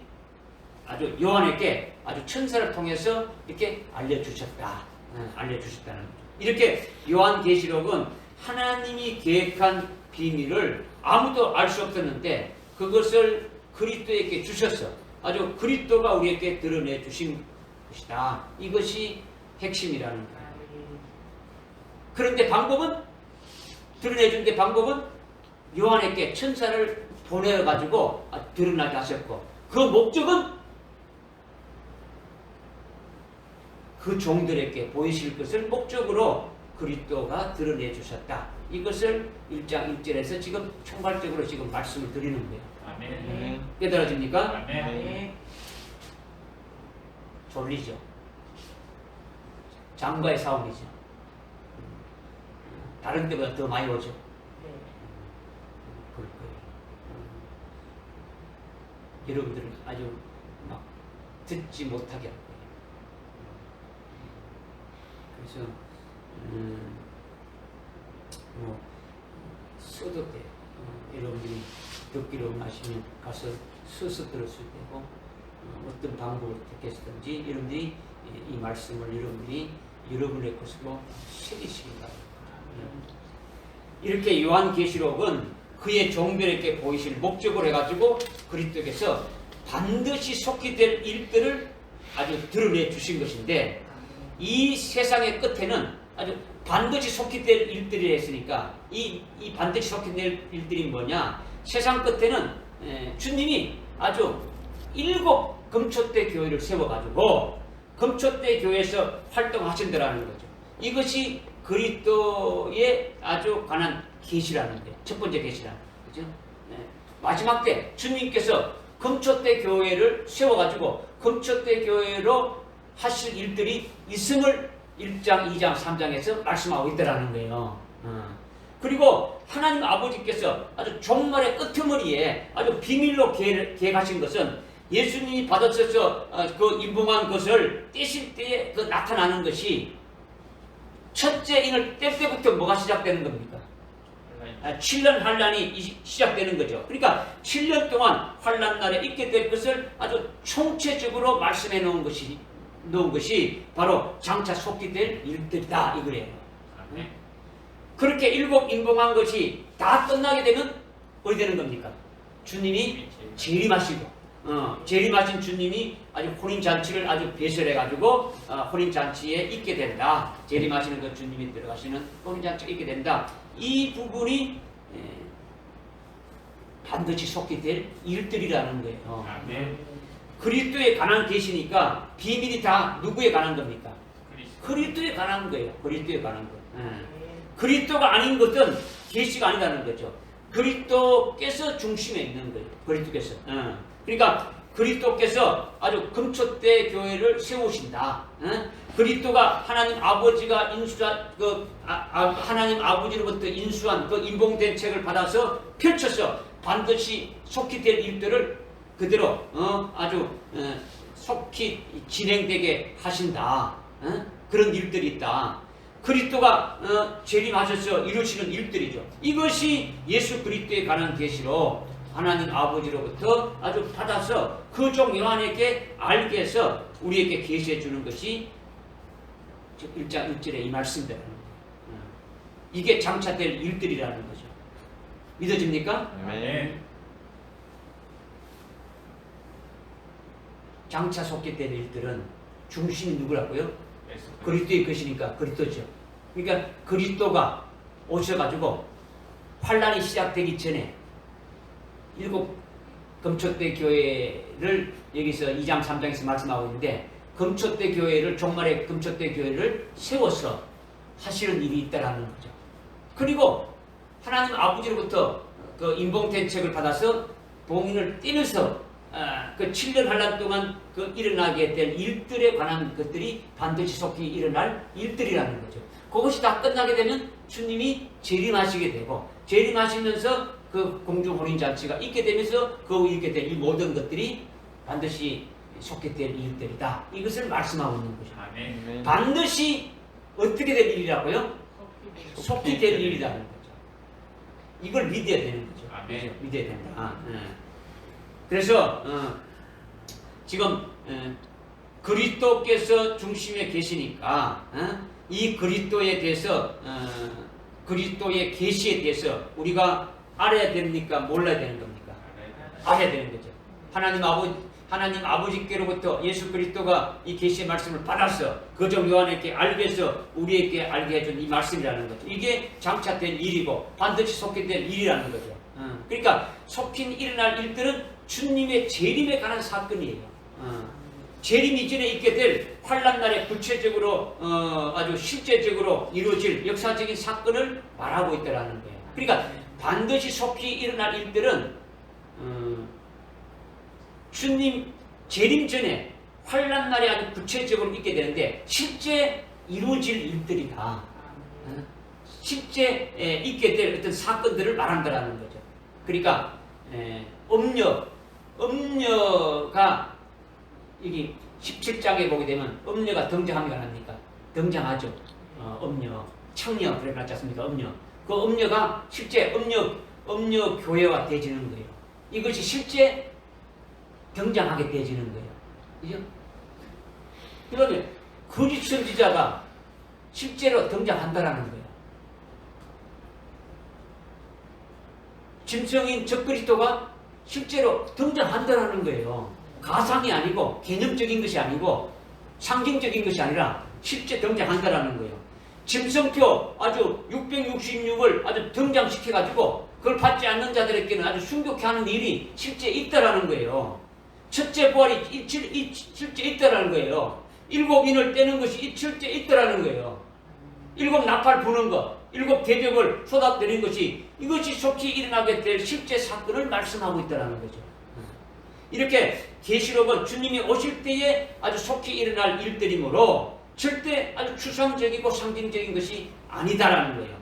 아주 요한에게 아주 천사를 통해서 이렇게 알려주셨다. 알려주셨다는 거죠. 이렇게 요한계시록은 하나님이 계획한 비밀을 아무도 알 수 없었는데 그것을 그리스도에게 주셔서 아주 그리스도가 우리에게 드러내 주신 것이다. 이것이 핵심이라는 거예요. 그런데 방법은 드러내준 게 방법은 요한에게 천사를 보내가지고 드러나게 하셨고 그 목적은 그 종들에게 보이실 것을 목적으로 그리스도가 드러내 주셨다. 이것을 1장 1절에서 지금 총괄적으로 지금 말씀을 드리는 거예요. 아멘. 깨달아집니까? 아멘. 졸리죠. 장과의 싸움이죠. 다른 데보다 더 많이 오죠. 그럴 거예요. 여러분들은 아주 막 듣지 못하게 할 거예요. 그래서 써도 돼요. 여러분들이 듣기로 하시면 가서 서서 들었을 때고 어떤 방법을 택했든지 여러분들이 이 말씀을 여러분들이 여러분의 것으로 새기시기 바랍니다. 이렇게 요한계시록은 그의 종들에게 보이실 목적으로 해가지고 그리스도께서 반드시 속히 될 일들을 아주 드러내 주신 것인데 이 세상의 끝에는 아주 반드시 속히 될 일들이 했으니까 이 반드시 속히 될 일들이 뭐냐? 세상 끝에는 주님이 아주 7 금초대 교회를 세워가지고 금초대 교회에서 활동하신다라는 거죠. 이것이 그리스도의 아주 관한 계시라는 거예요. 첫 번째 계시라는 거죠. 마지막 때 주님께서 금초대 교회를 세워가지고 금초대 교회로 하실 일들이 있음을 1장, 2장, 3장에서 말씀하고 있다라는 거예요. 그리고 하나님 아버지께서 아주 종말의 끄트머리에 아주 비밀로 계획하신 것은 예수님이 받으셔서 그 임봉한 것을 떼실 때에 그 나타나는 것이 첫째 인을 뗄 때부터 뭐가 시작되는 겁니까? 7년 환란이 시작되는 거죠. 그러니까 7년 동안 환란 날에 있게 될 것을 아주 총체적으로 말씀해 놓은 것이 바로 장차 속히 될 일들이다 이거예요. 그렇게 7 임봉한 것이 다 끝나게 되면 어디 되는 겁니까? 주님이 재림하시고 재림하신 주님이 아주 혼인잔치를 아주 배설해가지고 혼인잔치에 있게 된다. 재림하시는 그 주님이 들어가시는 혼인잔치에 있게 된다. 이 부분이 반드시 속히 될 일들이라는 거예요. 그리스도에 관한 계시니까 비밀이 다 누구에 관한 겁니까? 그리스도에 관한 거예요. 그리스도에 관한 거. 그리스도가 아닌 것은 계시가 아니라는 거죠. 그리스도께서 중심에 있는 거예요. 그리스도께서. 그러니까 그리스도께서 아주 금초대 교회를 세우신다. 그리스도가 하나님 아버지가 인수한 하나님 아버지로부터 인수한 그 인봉된 책을 받아서 펼쳐서 반드시 속히 될 일들을 그대로 아주 속히 진행되게 하신다. 그런 일들이 있다. 그리스도가 재림하셔서 이루시는 일들이죠. 이것이 예수 그리스도에 관한 계시로 하나님 아버지로부터 아주 받아서 그 종 요한에게 알게 해서 우리에게 계시해 주는 것이 1장 1절의 이 말씀대로 이게 장차 될 일들이라는 거죠. 믿어집니까? 아멘. 장차 속게 될 일들은 중심이 누구라고요? 그리스도의 것이니까 그리스도죠. 그러니까 그리스도가 오셔가지고 환란이 시작되기 전에 7 금초대 교회를 여기서 2장 3장에서 말씀하고 있는데 금초대 교회를 종말의 금초대 교회를 세워서 하시는 일이 있다라는 거죠. 그리고 하나님 아버지로부터 그 인봉된 책을 받아서 봉인을 떼면서 그 7년 환란 동안 그 일어나게 될 일들에 관한 것들이 반드시 속히 일어날 일들이라는 거죠. 그것이 다 끝나게 되면 주님이 재림하시게 되고 재림하시면서 그 공중혼인잔치가 있게 되면서 그 있게 될 이 모든 것들이 반드시 속게 될 일들이다. 이것을 말씀하고 있는 거죠. 아멘. 반드시 어떻게 될 일이라고요? 속히 될 일이라는 거죠. 이걸 믿어야 되는 거죠. 아멘. 그렇죠? 믿어야 된다. 그래서 지금 그리스도께서 중심에 계시니까 이 그리스도에 대해서 그리스도의 계시에 대해서 우리가 알아야 됩니까? 몰라야 되는 겁니까? 알아야 되는 거죠. 하나님 아버지 하나님 아버지께로부터 예수 그리스도가 이 계시의 말씀을 받아서 거정 요한에게 알게 해서 우리에게 알게 해준 이 말씀이라는 거죠. 이게 장차된 일이고 반드시 속히 될 일이라는 거죠. 그러니까 속히 일어날 일들은 주님의 재림에 관한 사건이에요. 재림 이전에 있게 될 환난 날에 구체적으로 아주 실제적으로 이루어질 역사적인 사건을 말하고 있다는 거예요. 그러니까 반드시 속히 일어날 일들은 주님 재림 전에 환난 날에 아주 구체적으로 있게 되는데 실제 이루어질 일들이다. 실제 있게 될 어떤 사건들을 말한다라는 거죠. 그러니까 음녀가 여기 17장에 보게 되면 음녀가 등장합니까 안 합니까? 등장하죠. 음녀, 창녀 그래 놨지 않습니까? 음녀. 그 음녀가 실제 음녀 교회와 되지는 거예요. 이것이 실제 등장하게 되지는 거예요. 그죠? 그러면 거짓 선지자가 실제로 등장한다라는 거예요. 짐승인 적그리스도가 실제로 등장한다라는 거예요. 가상이 아니고 개념적인 것이 아니고 상징적인 것이 아니라 실제 등장한다라는 거예요. 짐승표 아주 666을 아주 등장시켜가지고 그걸 받지 않는 자들에게는 아주 순교케 하는 일이 실제 있다라는 거예요. 첫째 부활이 실제 있다라는 거예요. 7인을 떼는 것이 실제 있다라는 거예요. 7 나팔 부는 것, 7 대접을 쏟아뜨리는 것이 이것이 속히 일어나게 될 실제 사건을 말씀하고 있다는 거죠. 이렇게 계시록은 주님이 오실 때에 아주 속히 일어날 일들이므로 절대 아주 추상적이고 상징적인 것이 아니다라는 거예요.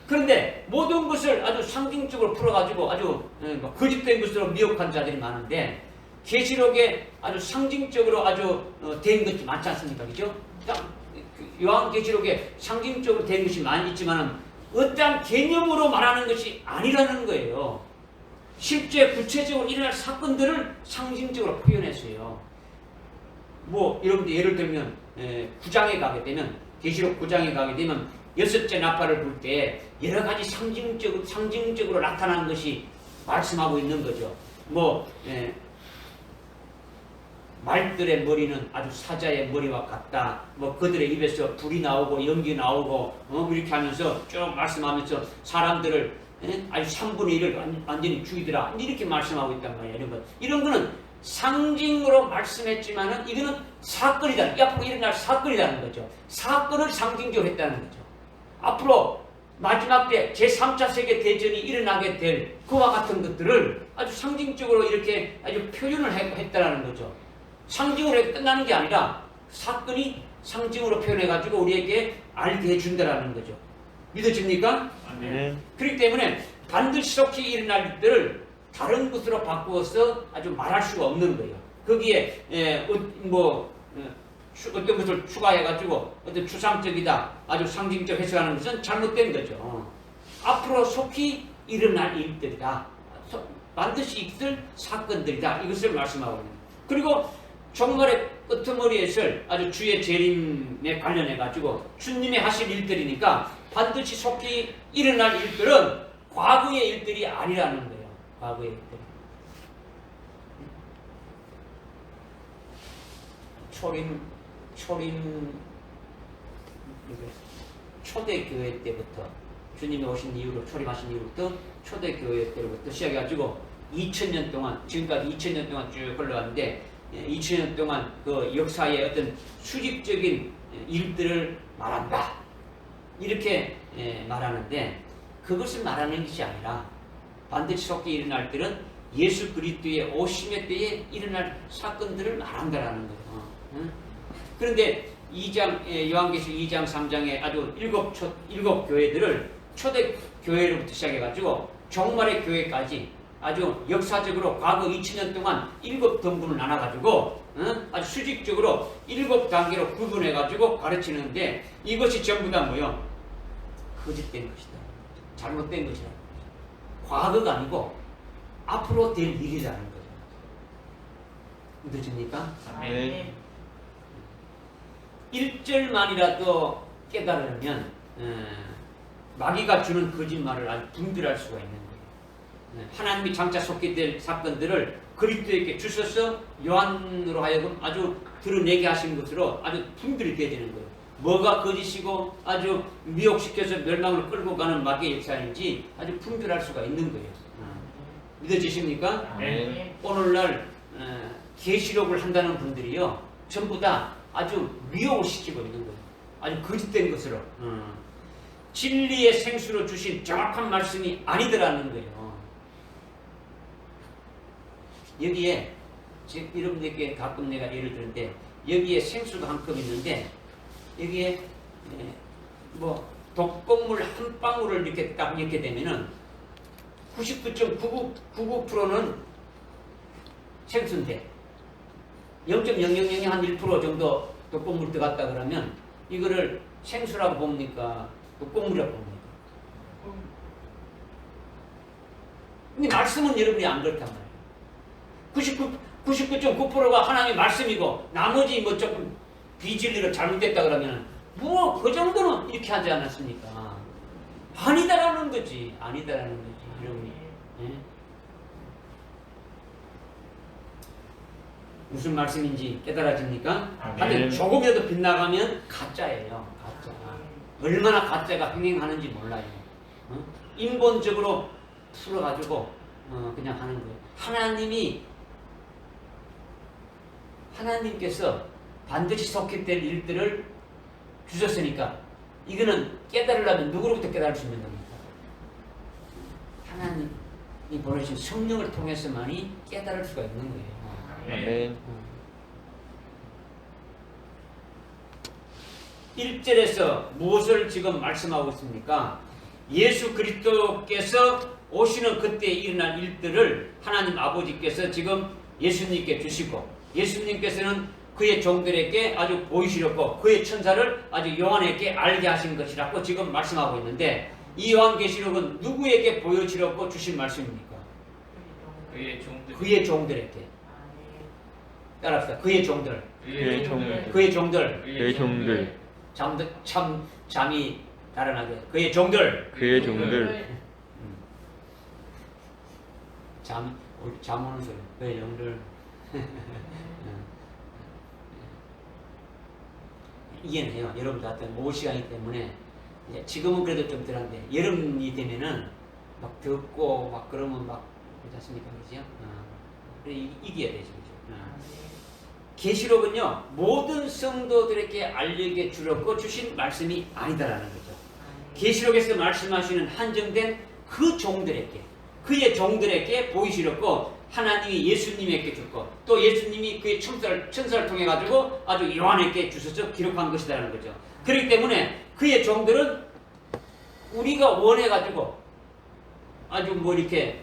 그런데 모든 것을 아주 상징적으로 풀어가지고 아주 거짓된 것으로 미혹한 자들이 많은데 계시록에 아주 상징적으로 아주 된 것이 많지 않습니까? 그죠? 요한계시록에 상징적으로 된 것이 많이 있지만 어떠한 개념으로 말하는 것이 아니라는 거예요. 실제 구체적으로 일어날 사건들을 상징적으로 표현했어요. 뭐 여러분들 예를 들면 9장에 가게 되면 계시록 9장에 가게 되면 6째 나팔을 불 때 여러 가지 상징적으로 나타나는 것이 말씀하고 있는 거죠. 뭐 말들의 머리는 아주 사자의 머리와 같다. 뭐 그들의 입에서 불이 나오고 연기 나오고 이렇게 하면서 쭉 말씀하면서 사람들을 아주 3분의 1을 완전히 죽이더라. 이렇게 말씀하고 있단 말이에요. 이런 거는 상징으로 말씀했지만은 이거는 사건이다. 앞으로 일어날 사건이라는 거죠. 사건을 상징적으로 했다는 거죠. 앞으로 마지막 때 제3차 세계 대전이 일어나게 될 그와 같은 것들을 아주 상징적으로 이렇게 아주 표현을 했다는 거죠. 상징으로 끝나는 게 아니라 사건이 상징으로 표현해가지고 우리에게 알게 해준다는 거죠. 믿어집니까? 네. 그렇기 때문에 반드시 속히 일어날 일들을 다른 것으로 바꾸어서 아주 말할 수가 없는 거예요. 거기에 어떤 것을 추가해가지고 어떤 추상적이다, 아주 상징적 해석하는 것은 잘못된 거죠. 앞으로 속히 일어날 일들이다. 반드시 있을 사건들이다. 이것을 말씀하고 있는 거예요. 그리고 종말의 끄트머리에서 아주 주의 재림에 관련해가지고 주님이 하실 일들이니까 반드시 속히 일어날 일들은 과거의 일들이 아니라는 거예요. 과거의 일들. 초대교회 때부터 주님이 오신 이후로 초림하신 이후부터 초대교회 때부터 시작해가지고 2000년 동안 지금까지 2000년 동안 쭉 흘러갔는데 2000년 동안 그 역사의 어떤 수직적인 일들을 말한다. 이렇게 말하는데 그것을 말하는 것이 아니라 반드시 속히 일어날 때는 예수 그리스도의 오심의 때에 일어날 사건들을 말한다라는 거예요. 그런데 요한계시록 2장 3장에 아주 일곱 교회들을 초대 교회로부터 시작해가지고 종말의 교회까지 아주 역사적으로 과거 2000년 동안 7등분을 나눠가지고 아주 수직적으로 7단계로 구분해가지고 가르치는데 이것이 전부 다 뭐요? 거짓된 것이다. 잘못된 것이다. 과거가 아니고 앞으로 될 일이라는 거죠. 믿어집니까? 네. 1절만이라도 깨달으면 마귀가 주는 거짓말을 아주 분별할 수가 있는 거예요. 하나님이 장차 속게 될 사건들을 그리스도에게 주셔서 요한으로 하여금 아주 드러내게 하신 것으로 아주 분별이 되어야 되는 거예요. 뭐가 거짓이고 아주 미혹시켜서 멸망을 끌고 가는 마귀의 역사인지 아주 분별할 수가 있는 거예요. 믿어지십니까? 네. 오늘날 계시록을 한다는 분들이요 전부 다 아주 미혹을 시키고 있는 거예요. 아주 거짓된 것으로 진리의 생수로 주신 정확한 말씀이 아니더라는 거예요. 여기에 여러분들께 가끔 내가 예를 드는데 여기에 생수가 한 컵 있는데 여기에 뭐 독극물 한 방울을 이렇게 딱 넣게 되면은 99.99%는 생수인데 0.0001% 정도 독극물 들어갔다 그러면 이거를 생수라고 봅니까? 독극물이라고 봅니까? 근데 말씀은 여러분이 안 그렇단 말이에요. 99.9%가 하나님의 말씀이고 나머지 뭐 조금 비진리로 잘못됐다 그러면 뭐 그 정도는 이렇게 하지 않았습니까? 아니다라는 거지. 아니다라는 거지. 여러분이. 예? 무슨 말씀인지 깨달아집니까? 하여튼 조금이라도 빗나가면 가짜예요. 가짜. 얼마나 가짜가 횡행하는지 몰라요. 인본적으로 풀어가지고 그냥 하는 거예요. 하나님께서 반드시 속했될 일들을 주셨으니까 이거는 깨달으려면 누구로부터 깨달을 수 있는 겁니까? 하나님이 보내신 성령을 통해서만이 깨달을 수가 있는 거예요. 아멘. 1절에서 무엇을 지금 말씀하고 있습니까? 예수 그리스도께서 오시는 그때 일어날 일들을 하나님 아버지께서 지금 예수님께 주시고 예수님께서는 그의 종들에게 아주 보이시렸고 그의 천사를 아주 요한에게 알게 하신 것이라고 지금 말씀하고 있는데 이 요한계시록은 누구에게 보여주려고 주신 말씀입니까? 그의 종들에게. 따라합시다. 그의 종들. 그의 종들. 그의 종들. 그의 종들. 잠이 달아나게. 그의 종들. 그의 종들. 잠 오는 소리. 그의 종들. 이해해요. 여러분들한테 오후 시간이기 때문에 이제 지금은 그래도 좀 덜한데 여름이 되면은 막 덥고 막 그러면 막 그렇지 않습니까? 그죠? 이겨야 되죠. 계시록은요 모든 성도들에게 알리게 주려고 주신 말씀이 아니다라는 거죠. 계시록에서 말씀하시는 한정된 그 종들에게 그의 종들에게 보이시려고 하나님이 예수님에게 줬고 또 예수님이 그의 천사를 통해 가지고 아주 요한에게 주셔서 기록한 것이라는 거죠. 그렇기 때문에 그의 종들은 우리가 원해 가지고 아주 뭐 이렇게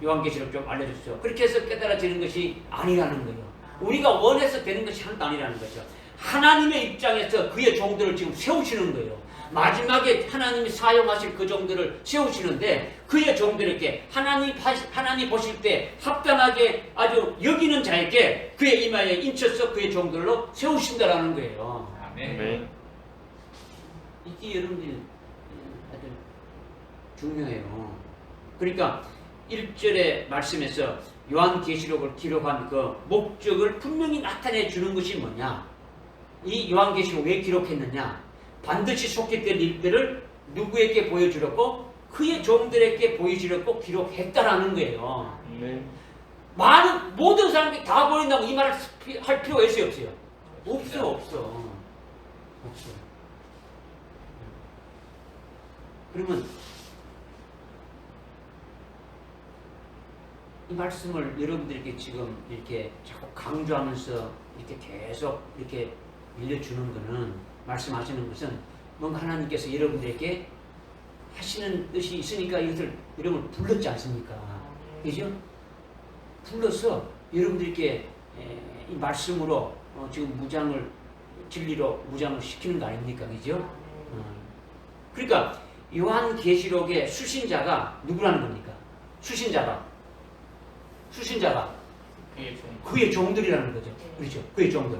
요한계시록 좀 알려주시죠. 그렇게 해서 깨달아지는 것이 아니라는 거예요. 우리가 원해서 되는 것이 하나도 아니라는 거죠. 하나님의 입장에서 그의 종들을 지금 세우시는 거예요. 마지막에 하나님이 사용하실 그 종들을 세우시는데 그의 종들에게 하나님 보실 때 합당하게 아주 여기는 자에게 그의 이마에 인쳐서 그의 종들로 세우신다라는 거예요. 아멘. 이게 여러분들이 아주 중요해요. 그러니까 1절의 말씀에서 요한계시록을 기록한 그 목적을 분명히 나타내 주는 것이 뭐냐? 이 요한계시록 왜 기록했느냐? 반드시 속했될 일들을 누구에게 보여주려고? 그의 종들에게 보여주려고 기록했다라는 거예요. 네. 모든 사람들이 다 보인다고 이 말을 할 필요가 있어요, 없어요? 없어. 그러면 이 말씀을 여러분들에게 지금 이렇게 자꾸 강조하면서 이렇게 계속 이렇게 밀려주는 거는 말씀하시는 것은 뭔가 하나님께서 여러분들에게 하시는 뜻이 있으니까 이것을 여러분을 불렀지 않습니까? 그죠? 불러서 여러분들께 이 말씀으로 지금 진리로 무장을 시키는 거 아닙니까? 그죠? 그러니까 요한계시록의 수신자가 누구라는 겁니까? 수신자가 그의 종들이라는 거죠. 그렇죠? 그의 종들.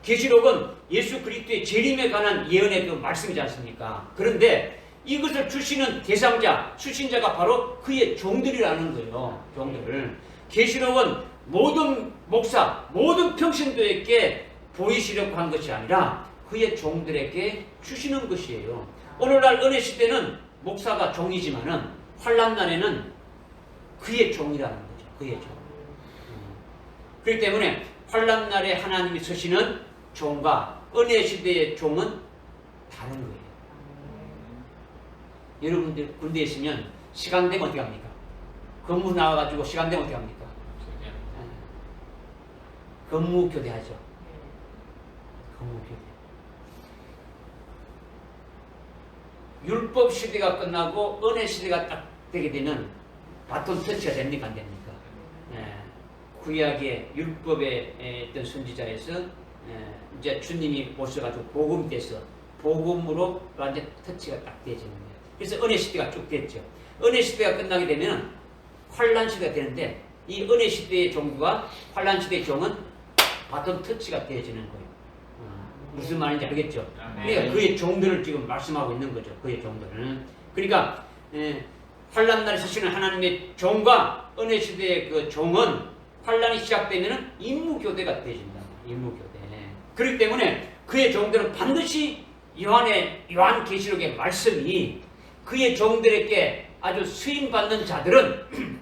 계시록은 예수 그리스도의 재림에 관한 예언의 그 말씀이지 않습니까? 그런데 이것을 주시는 대상자, 수신자가 바로 그의 종들이라는 거예요. 종들. 계시록은 모든 목사, 모든 평신도에게 보이시려고 한 것이 아니라 그의 종들에게 주시는 것이에요. 오늘날 은혜 시대는 목사가 종이지만은 환난 날에는 그의 종이라는 거죠. 그의 종. 그렇기 때문에 환난 날에 하나님이 서시는 종과 은혜 시대의 종은 다른 거예요. 여러분들 군대에 있으면 시간 되면 어떻게 합니까? 근무 나와가지고 시간 되면 어떻게 합니까? 근무 교대하죠. 근무 교대. 율법 시대가 끝나고 은혜 시대가 딱 되게 되면 바톤 터치가 됩니까? 안 됩니까? 구약의 율법의 어떤 선지자에서 이제 주님이 오셔가지고 복음이 돼서 복음으로 완전 터치가 딱 되어지는 거예요. 그래서 은혜 시대가 쭉 됐죠. 은혜 시대가 끝나게 되면 환란 시대가 되는데 이 은혜 시대의 종과 환란 시대의 종은 바톤 터치가 되어지는 거예요. 무슨 말인지 알겠죠? 그러니까 그의 종들을 지금 말씀하고 있는 거죠. 그의 종들은. 그러니까 환란 날에 서시는 하나님의 종과 은혜 시대의 그 종은 환란이 시작되면 임무교대가 되어진다. 임무교대. 그렇기 때문에 그의 종들은 반드시 요한계시록의 말씀이 그의 종들에게 아주 수임받는 자들은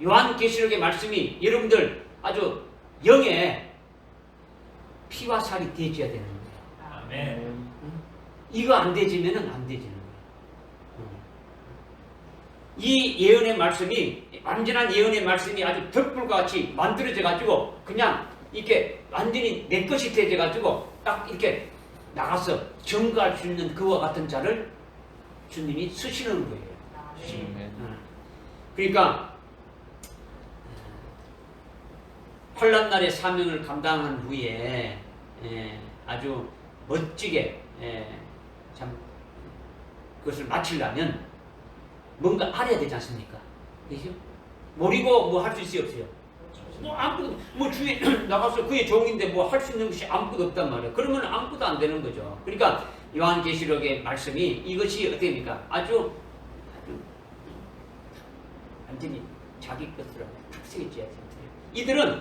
요한계시록의 말씀이 여러분들 아주 영에 피와 살이 되어져야 되는 거예요. 아멘. 이거 안 되지면은 안 되지는 거예요. 이 예언의 말씀이 완전한 예언의 말씀이 아주 덕불과 같이 만들어져 가지고 그냥 이렇게 완전히 내 것이 되어 가지고 딱 이렇게 나가서 증거할 수 있는 그와 같은 자를 주님이 쓰시는 거예요. 그러니까 환난 날의 사명을 감당한 후에 아주 멋지게 참 그것을 마치려면 뭔가 알아야 되지 않습니까? 그죠? 모르고 뭐 할 수 있어요, 없어요? 뭐 아무것도 뭐 주위에 나가서 그의 종인데 뭐 할 수 있는 것이 아무것도 없단 말이에요. 그러면 아무것도 안 되는 거죠. 그러니까 요한계시록의 말씀이 이것이 어떻게 됩니까? 아주 완전히 자기 것으로 탁세게 지어야 돼요. 이들은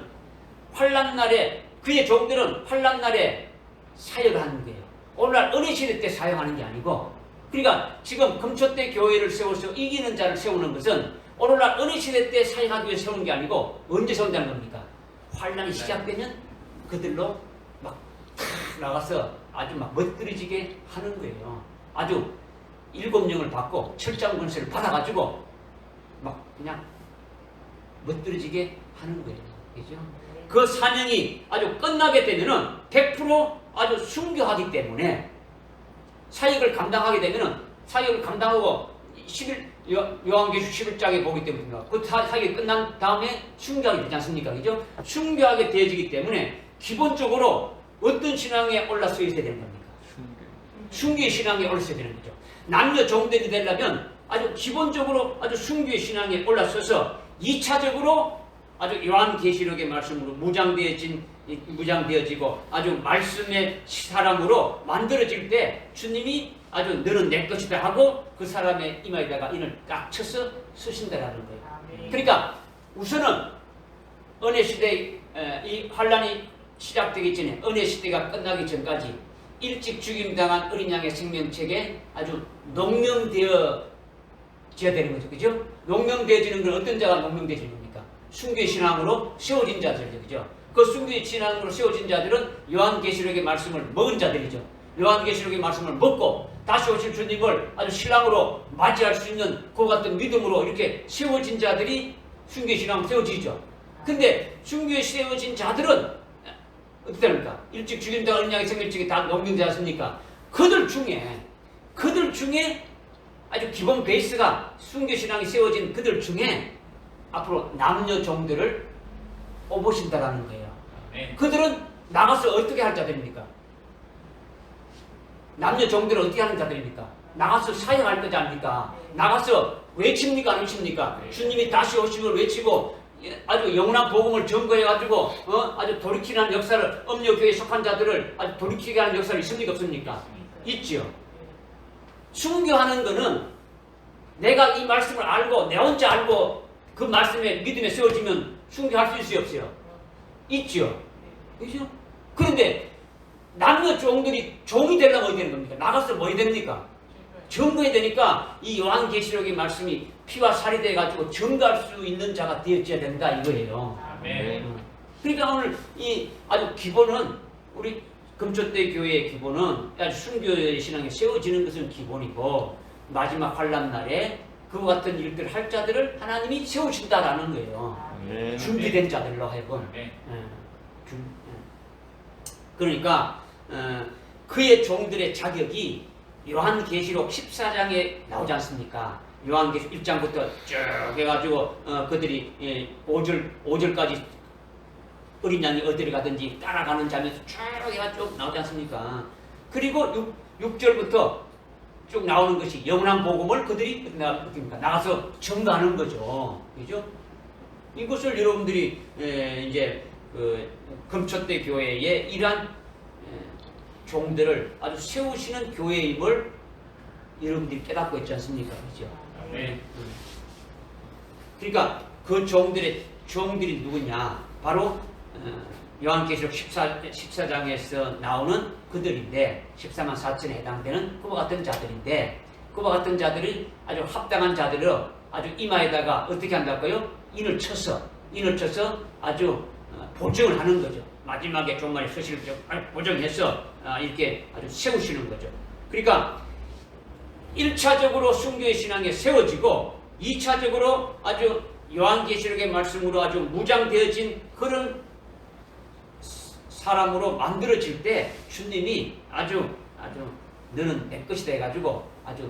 환난 날에 그의 종들은 환난 날에 사역하는 거예요. 오늘날 은혜 시대 때 사역하는 게 아니고, 그러니까 지금 금초대 교회를 세워서 이기는 자를 세우는 것은 오늘날 은혜 시대 때 사역하기 위해 세우는 게 아니고 언제 세운다는 겁니까? 환난이 시작되면 그들로 막 나가서 아주 막 멋들어지게 하는 거예요. 아주 7영을 받고 철장 권세를 받아가지고 막 그냥 멋들어지게 하는 거예요. 그죠? 그 사명이 아주 끝나게 되면은 100% 아주 순교하기 때문에 사역을 감당하게 되면은 사역을 감당하고 요한계시록 11장에 보기 때문입니다. 그 사역이 끝난 다음에 순교하게 되지 않습니까? 그죠? 순교하게 되어지기 때문에 기본적으로 어떤 신앙에 올라서 있어야 되는 겁니까? 순교의 신앙에 올라서야 되는 거죠. 남녀 종들이 되려면 아주 기본적으로 아주 순교의 신앙에 올라서서 2차적으로 아주 요한계시록의 말씀으로 무장되어지고 아주 말씀의 사람으로 만들어질 때 주님이 아주 너는 내 것이다 하고 그 사람의 이마에다가 인을 딱 쳐서 쓰신다라는 거예요. 그러니까 우선은 은혜 시대 이 환란이 시작되기 전에 은혜 시대가 끝나기 전까지 일찍 죽임당한 어린 양의 생명책에 아주 농명되어져야 되는 거죠. 그죠? 농명되어지는 건 어떤 자가 농명되어지는 겁니까? 순교의 신앙으로 세워진 자들이죠. 그죠? 그 순교의 신앙으로 세워진 자들은 요한계시록의 말씀을 먹은 자들이죠. 요한계시록의 말씀을 먹고 다시 오실 주님을 아주 신랑으로 맞이할 수 있는 그 같은 믿음으로 이렇게 세워진 자들이 순교의 신앙으로 세워지죠. 근데 순교에 세워진 자들은 어떻게 됩니까? 일찍 죽임당한 어린 양의 생명책이 다 농명되지 않습니까? 그들 중에 아주 기본 베이스가 순교 신앙이 세워진 그들 중에 앞으로 남녀 종들을 뽑으신다라는 거예요. 그들은 나가서 어떻게 할 자들입니까? 남녀 종들은 어떻게 하는 자들입니까? 나가서 사역할 거지 않습니까? 나가서 외칩니까? 안 외칩니까? 주님이 다시 오심을 외치고 아주 영원한 복음을 전거해가지고 아주 돌이키는 역사를 음료교회에 속한 자들을 아주 돌이키게 하는 역사를 있습니까? 없습니까? 있지요. 순교하는 거는 내가 이 말씀을 알고 내 혼자 알고 그 말씀에 믿음에 세워지면 순교할 수 있어요, 없어요? 있죠. 그죠? 그런데 남녀 종들이 종이 되려면 어디 되는 겁니까? 나가서 뭐 해야 됩니까? 증거해야 되니까 이 요한계시록의 말씀이 피와 살이 돼가지고 증거할 수 있는 자가 되어져야 된다 이거예요. 네. 그러니까 오늘 이 아주 기본은 우리 금초대 교회의 기본은 아주 순교의 신앙에 세워지는 것은 기본이고 마지막 환난 날에 그와 같은 일들을 할 자들을 하나님이 세우신다라는 거예요. 네. 준비된 자들로 하여금. 네. 그러니까 그의 종들의 자격이 요한계시록 14장에 나오지 않습니까? 요한계시록 1장부터 쭉 해가지고 그들이 5절까지 어린 양이 어디를 가든지 따라가는 자면서 쭉 해가지고 나오지 않습니까? 그리고 6절부터 쭉 나오는 것이 영원한 복음을 그들이 나가서 증거하는 거죠. 그죠? 이것을 여러분들이 이제 금초대 교회의 이러한 종들을 아주 세우시는 교회임을 여러분들이 깨닫고 있지 않습니까? 그죠? 네. 그러니까 그 종들이 누구냐? 바로 요한계시록 14장에서 나오는 그들인데 14만 4천에 해당되는 그와 같은 자들인데 그와 같은 자들이 아주 합당한 자들을 아주 이마에다가 어떻게 한다고요? 인을 쳐서 아주 보증을 하는 거죠. 마지막에 종말의 서실을 보정해서 이렇게 아주 세우시는 거죠. 그러니까 1차적으로 순교의 신앙에 세워지고 2차적으로 아주 요한계시록의 말씀으로 아주 무장되어진 그런 사람으로 만들어질 때 주님이 아주 너는 내 것이다 해가지고 아주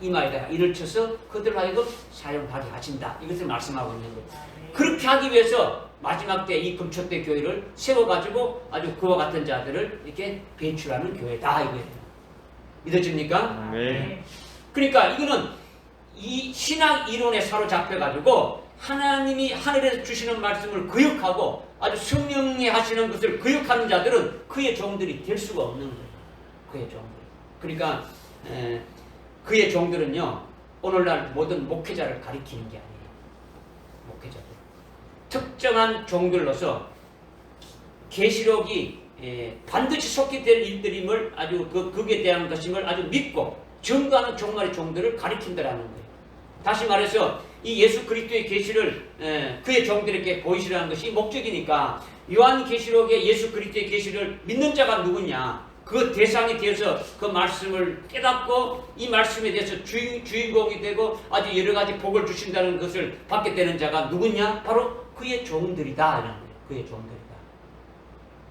이마에다가 인을 쳐서 그들로 하여금 사용하게 하신다. 이것을 말씀하고 있는 거예요. 그렇게 하기 위해서 마지막 때 이 금초대 교회를 세워가지고 아주 그와 같은 자들을 이렇게 배출하는 교회다 이거예요. 믿어집니까? 네. 그러니까 이거는 이 신학 이론에 사로잡혀가지고 하나님이 하늘에서 주시는 말씀을 거역하고 아주 성령이 하시는 것을 거역하는 자들은 그의 종들이 될 수가 없는 거예요. 그의 종들. 그러니까 그의 종들은요 오늘날 모든 목회자를 가리키는 게 아니에요. 목회자들. 특정한 종들로서 계시록이 반드시 속히 될 일들임을 아주 그에 대한 것임을 아주 믿고 증거하는 종말의 종들을 가리킨다라는 거예요. 다시 말해서 이 예수 그리스도의 계시를 그의 종들에게 보이시라는 것이 목적이니까 요한계시록의 예수 그리스도의 계시를 믿는 자가 누구냐? 그 대상이 되어서 그 말씀을 깨닫고 이 말씀에 대해서 주인공이 되고 아주 여러 가지 복을 주신다는 것을 받게 되는 자가 누구냐? 바로 그의 종들이다. 이런 거예요. 그의 종들이다.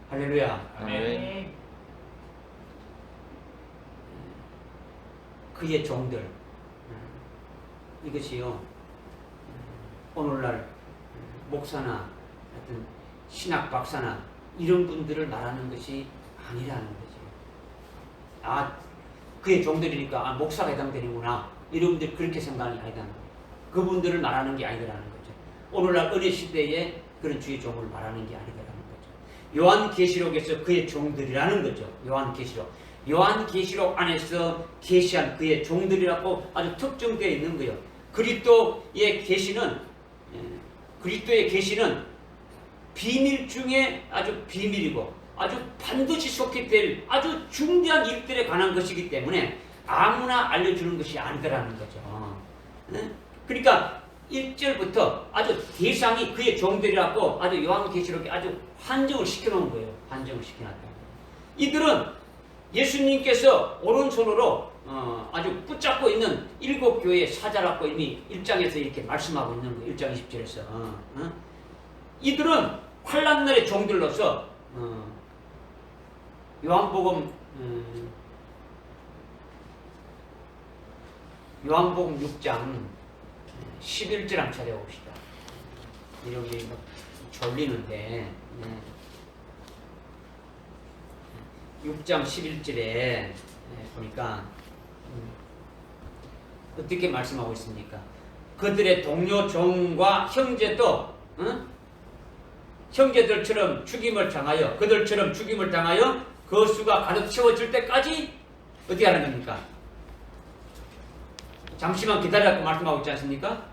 할렐루야. 네. 그의 종들. 이것이요. 오늘날 목사나 어떤 신학 박사나 이런 분들을 말하는 것이 아니라는 거죠. 그의 종들이니까 목사가 해당되는구나. 이런 분들이 그렇게 생각이 아니다는 거예요. 그분들을 말하는 게 아니라는 거죠. 오늘날 어느 시대에 그런 주의 종을 말하는 게 아니라는 거죠. 요한계시록에서 그의 종들이라는 거죠. 요한계시록 안에서 계시한 그의 종들이라고 아주 특정되어 있는 거예요. 그리스도의 계시는 비밀 중에 아주 비밀이고 아주 반드시 속히 될 아주 중대한 일들에 관한 것이기 때문에 아무나 알려주는 것이 아니더라는 거죠. 그러니까 1절부터 아주 대상이 그의 종들이라고 아주 요한계시록에 아주 한정을 시켜놓은 거예요. 한정을 시켜놨다. 이들은 예수님께서 오른손으로 아주 붙잡고 있는 7교회의 사자라고 이미 1장에서 이렇게 말씀하고 있는 거예요. 1장 20절에서. 이들은 환난날의 종들로서 요한복음 6장 11절 한번 찾아봅시다. 여기 뭐 졸리는데 6장 11절에 보니까 어떻게 말씀하고 있습니까? 그들의 동료 종과 형제도 형제들처럼 죽임을 당하여 그들처럼 죽임을 당하여 그 수가 가득 채워질 때까지 어떻게 하는 겁니까? 잠시만 기다리라고 말씀하고 있지 않습니까?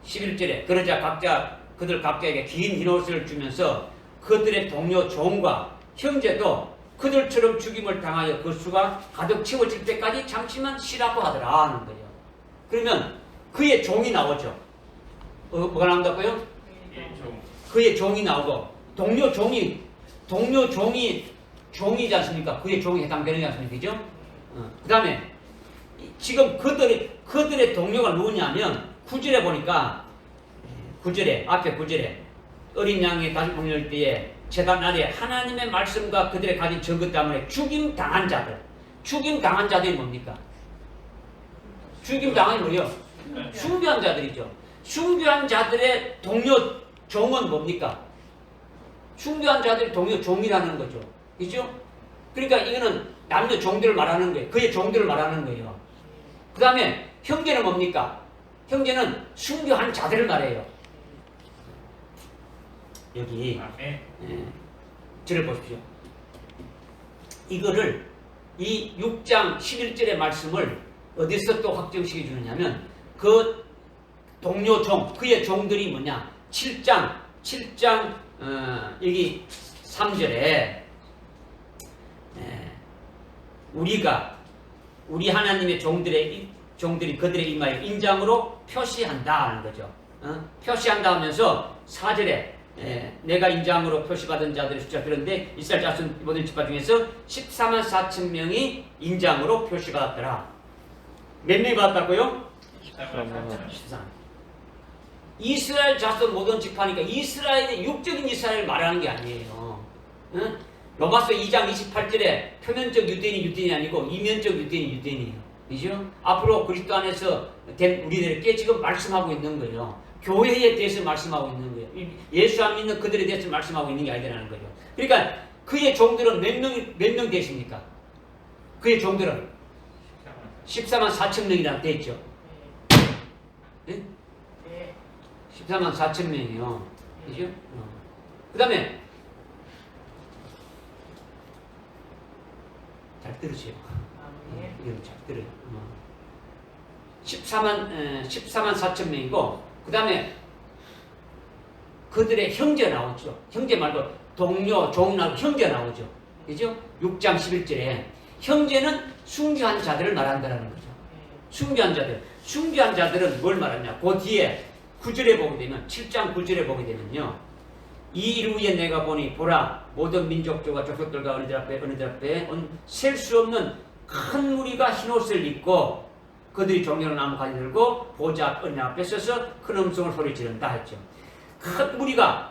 11절에 그러자 그들 각자에게 긴 흰옷을 주면서 그들의 동료 종과 형제도 그들처럼 죽임을 당하여 그 수가 가득 채워질 때까지 잠시만 쉬라고 하더라 하는 거예요. 그러면 그의 종이 나오죠. 뭐가 나온다고요? 그의 종이 나오고 동료 종이 종이지 않습니까? 그의 종이 해당되는 게 않습니까? 그죠? 그 다음에 지금 그들의 동료가 누구냐면 9절에 보니까 9절에 앞에 9절에 어린 양의 다시 공연할 때에 제단 아래 하나님의 말씀과 그들의 가진 증거 때문에 죽임당한 자들이 뭡니까? 죽임당한 뭐예요? 숭배한 자들이죠. 숭배한 자들의 동료 종은 뭡니까? 숭배한 자들의 동료 종이라는 거죠. 그죠? 그러니까 이거는 남녀 종들을 말하는 거예요. 그의 종들을 말하는 거예요. 그 다음에 형제는 뭡니까? 형제는 숭배한 자들을 말해요. 여기 저를 보십시오. 이거를 이 6장 11절의 말씀을 어디서 또 확정시켜 주느냐면 그 동료 종, 그의 종들이 뭐냐? 7장 여기 3절에 우리 하나님의 종들이 그들의 임하여 인장으로 표시한다 하는 거죠. 표시한다 하면서 4절에 내가 인장으로 표시받은 자들의 숫자 그런데 이스라엘 자손 모든 집파 중에서 14만 4천 명이 인장으로 표시받았더라. 몇 명이 받았다고요? 14만. 이스라엘 자손 모든 집파니까 이스라엘의 육적인 이스라엘을 말하는 게 아니에요. 로마서 2장 28절에 표면적 유대인이 아니고 이면적 유대인이에요. 그죠? 앞으로 그리스도 안에서 된 우리들에게 지금 말씀하고 있는 거예요. 교회에 대해서 말씀하고 있는 거예요. 예수 안 믿는 그들에 대해서 말씀하고 있는 게 아니라는 거예요. 그러니까 그의 종들은 몇 명 되십니까? 그의 종들은 14만 4천 명이라고 되어 있죠. 네? 14만 4천 명이요. 그죠? 그 다음에 잘 들으세요. 이건 잘 들어요. 14만 4천 명이고 그 다음에 그들의 형제 나오죠. 형제 말고 동료, 종 나오고 형제 나오죠. 그죠? 6장 11절에 형제는 숭배한 자들을 말한다는 거죠. 숭배한 자들. 숭배한 자들은 뭘 말하냐? 그 뒤에 9절에 보게 되면 7장 9절에 보게 되면요. 이 일 후에 내가 보니 보라 모든 민족들과 족속들과 어느들 앞에 셀 수 없는 큰 무리가 흰옷을 입고 그들이 종려는 나무 가지 들고 보좌 은혜 앞에 서서 큰 음성을 소리 지른다 했죠.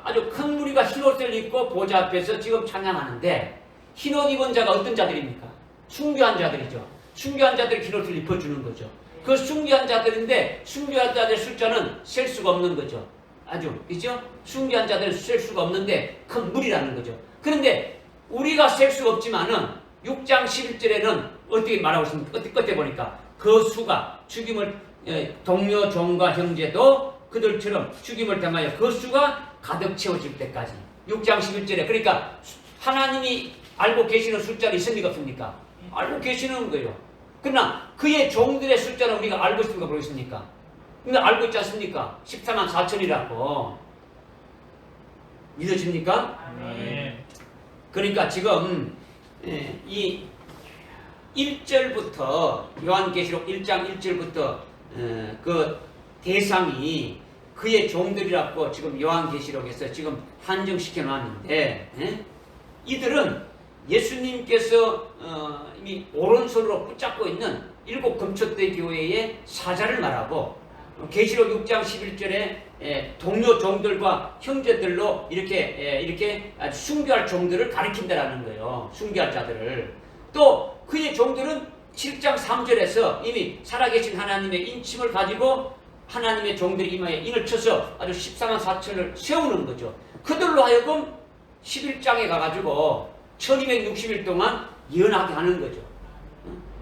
아주 큰 무리가 흰옷을 입고 보좌 앞에서 지금 찬양하는데 흰옷 입은 자가 어떤 자들입니까? 숭배한 자들이죠. 숭배한 자들이 흰옷을 입혀주는 거죠. 그 숭배한 자들인데 숭배한 자들의 숫자는 셀 수가 없는 거죠. 아주 그죠? 숭배한 자들은 셀 수가 없는데 큰 무리라는 거죠. 그런데 우리가 셀 수가 없지만은 6장 11절에는 어떻게 말하고 있습니까? 어떻게 보니까 그 수가 동료 종과 형제도 그들처럼 죽임을 당하여 그 수가 가득 채워질 때까지 6장 11절에 그러니까 하나님이 알고 계시는 숫자는 있습니까? 없습니까? 알고 계시는 거예요. 그러나 그의 종들의 숫자는 우리가 알고 있습니까? 모르겠습니까? 근데 알고 있지 않습니까? 14만 4천이라고 믿어집니까? 그러니까 지금 이 1절부터 요한계시록 1장 1절부터 그 대상이 그의 종들이라고 지금 요한계시록에서 지금 한정시켜 놨는데 이들은 예수님께서 이미 오른손으로 붙잡고 있는 7 금초대 교회의 사자를 말하고 계시록 6장 11절에 동료 종들과 형제들로 이렇게 아주 숭배할 종들을 가리킨다라는 거예요. 숭배할 자들을. 또 그의 종들은 7장 3절에서 이미 살아계신 하나님의 인침을 가지고 하나님의 종들이 임하여 인을 쳐서 아주 14만 4천을 세우는 거죠. 그들로 하여금 11장에 가가지고 1260일 동안 예언하게 하는 거죠.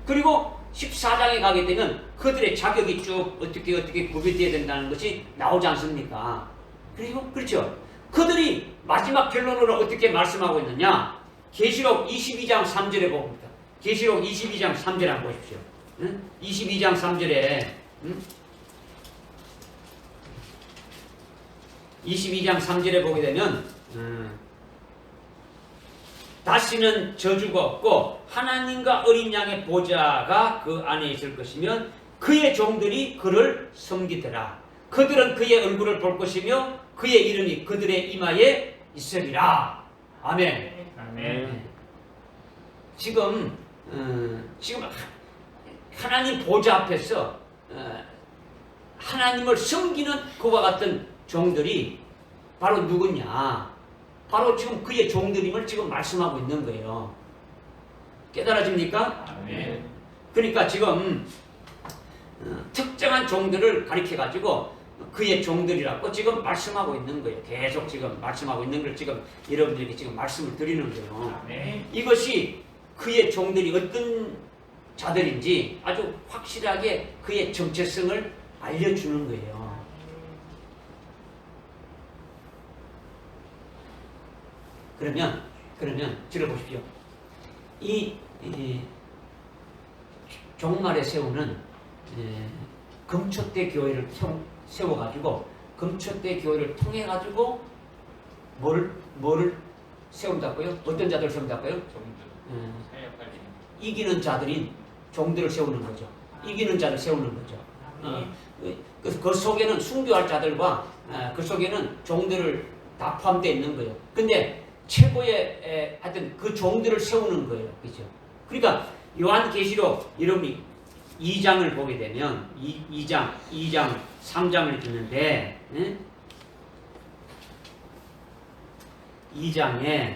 그리고 14장에 가게 되면 그들의 자격이 쭉 어떻게 구별되어야 된다는 것이 나오지 않습니까? 그리고 그렇죠. 그들이 마지막 결론으로 어떻게 말씀하고 있느냐? 계시록 22장 3절에 봅니다. 계시록 22장 3절 한번 보십시오. 22장 3절에 22장 3절에 보게 되면 다시는 저주가 없고 하나님과 어린 양의 보좌가 그 안에 있을 것이며 그의 종들이 그를 섬기더라. 그들은 그의 얼굴을 볼 것이며 그의 이름이 그들의 이마에 있으리라. 아멘. 아멘. 지금 하나님 보좌 앞에서 하나님을 섬기는 그와 같은 종들이 바로 누구냐? 바로 지금 그의 종들임을 지금 말씀하고 있는 거예요. 깨달아집니까? 아멘. 그러니까 지금 특정한 종들을 가리켜가지고 그의 종들이라고 지금 말씀하고 있는 거예요. 계속 지금 말씀하고 있는 걸 지금 여러분들에게 지금 말씀을 드리는 거예요. 아멘. 이것이 그의 종들이 어떤 자들인지 아주 확실하게 그의 정체성을 알려주는 거예요. 그러면 들어보십시오. 이 종말에 세우는 금초대 교회를 세워가지고 금초대 교회를 통해가지고 뭐를 세운다고요? 어떤 자들을 세운다고요? 이기는 자들인 종들을 세우는 거죠. 이기는 자를 세우는 거죠. 그 속에는 순교할 자들과 그 속에는 종들을 다 포함되어 있는 거예요. 근데 최고의 하여튼 그 종들을 세우는 거예요. 그죠? 그러니까 요한계시록 여러분이 2장을 보게 되면 2장, 3장을 듣는데 2장에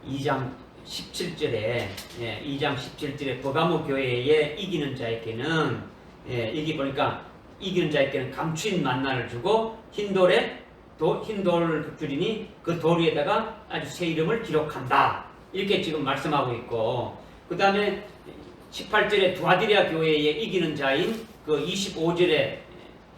2장 17절에 2장 17절에 버가모 교회에 이기는 자에게는 여기 보니까 이기는 자에게는 감추인 만나를 주고 흰돌을 주리니 그 돌 위에다가 아주 새 이름을 기록한다. 이렇게 지금 말씀하고 있고 그 다음에 18절에 두아디리아 교회에 이기는 자인 그 25절에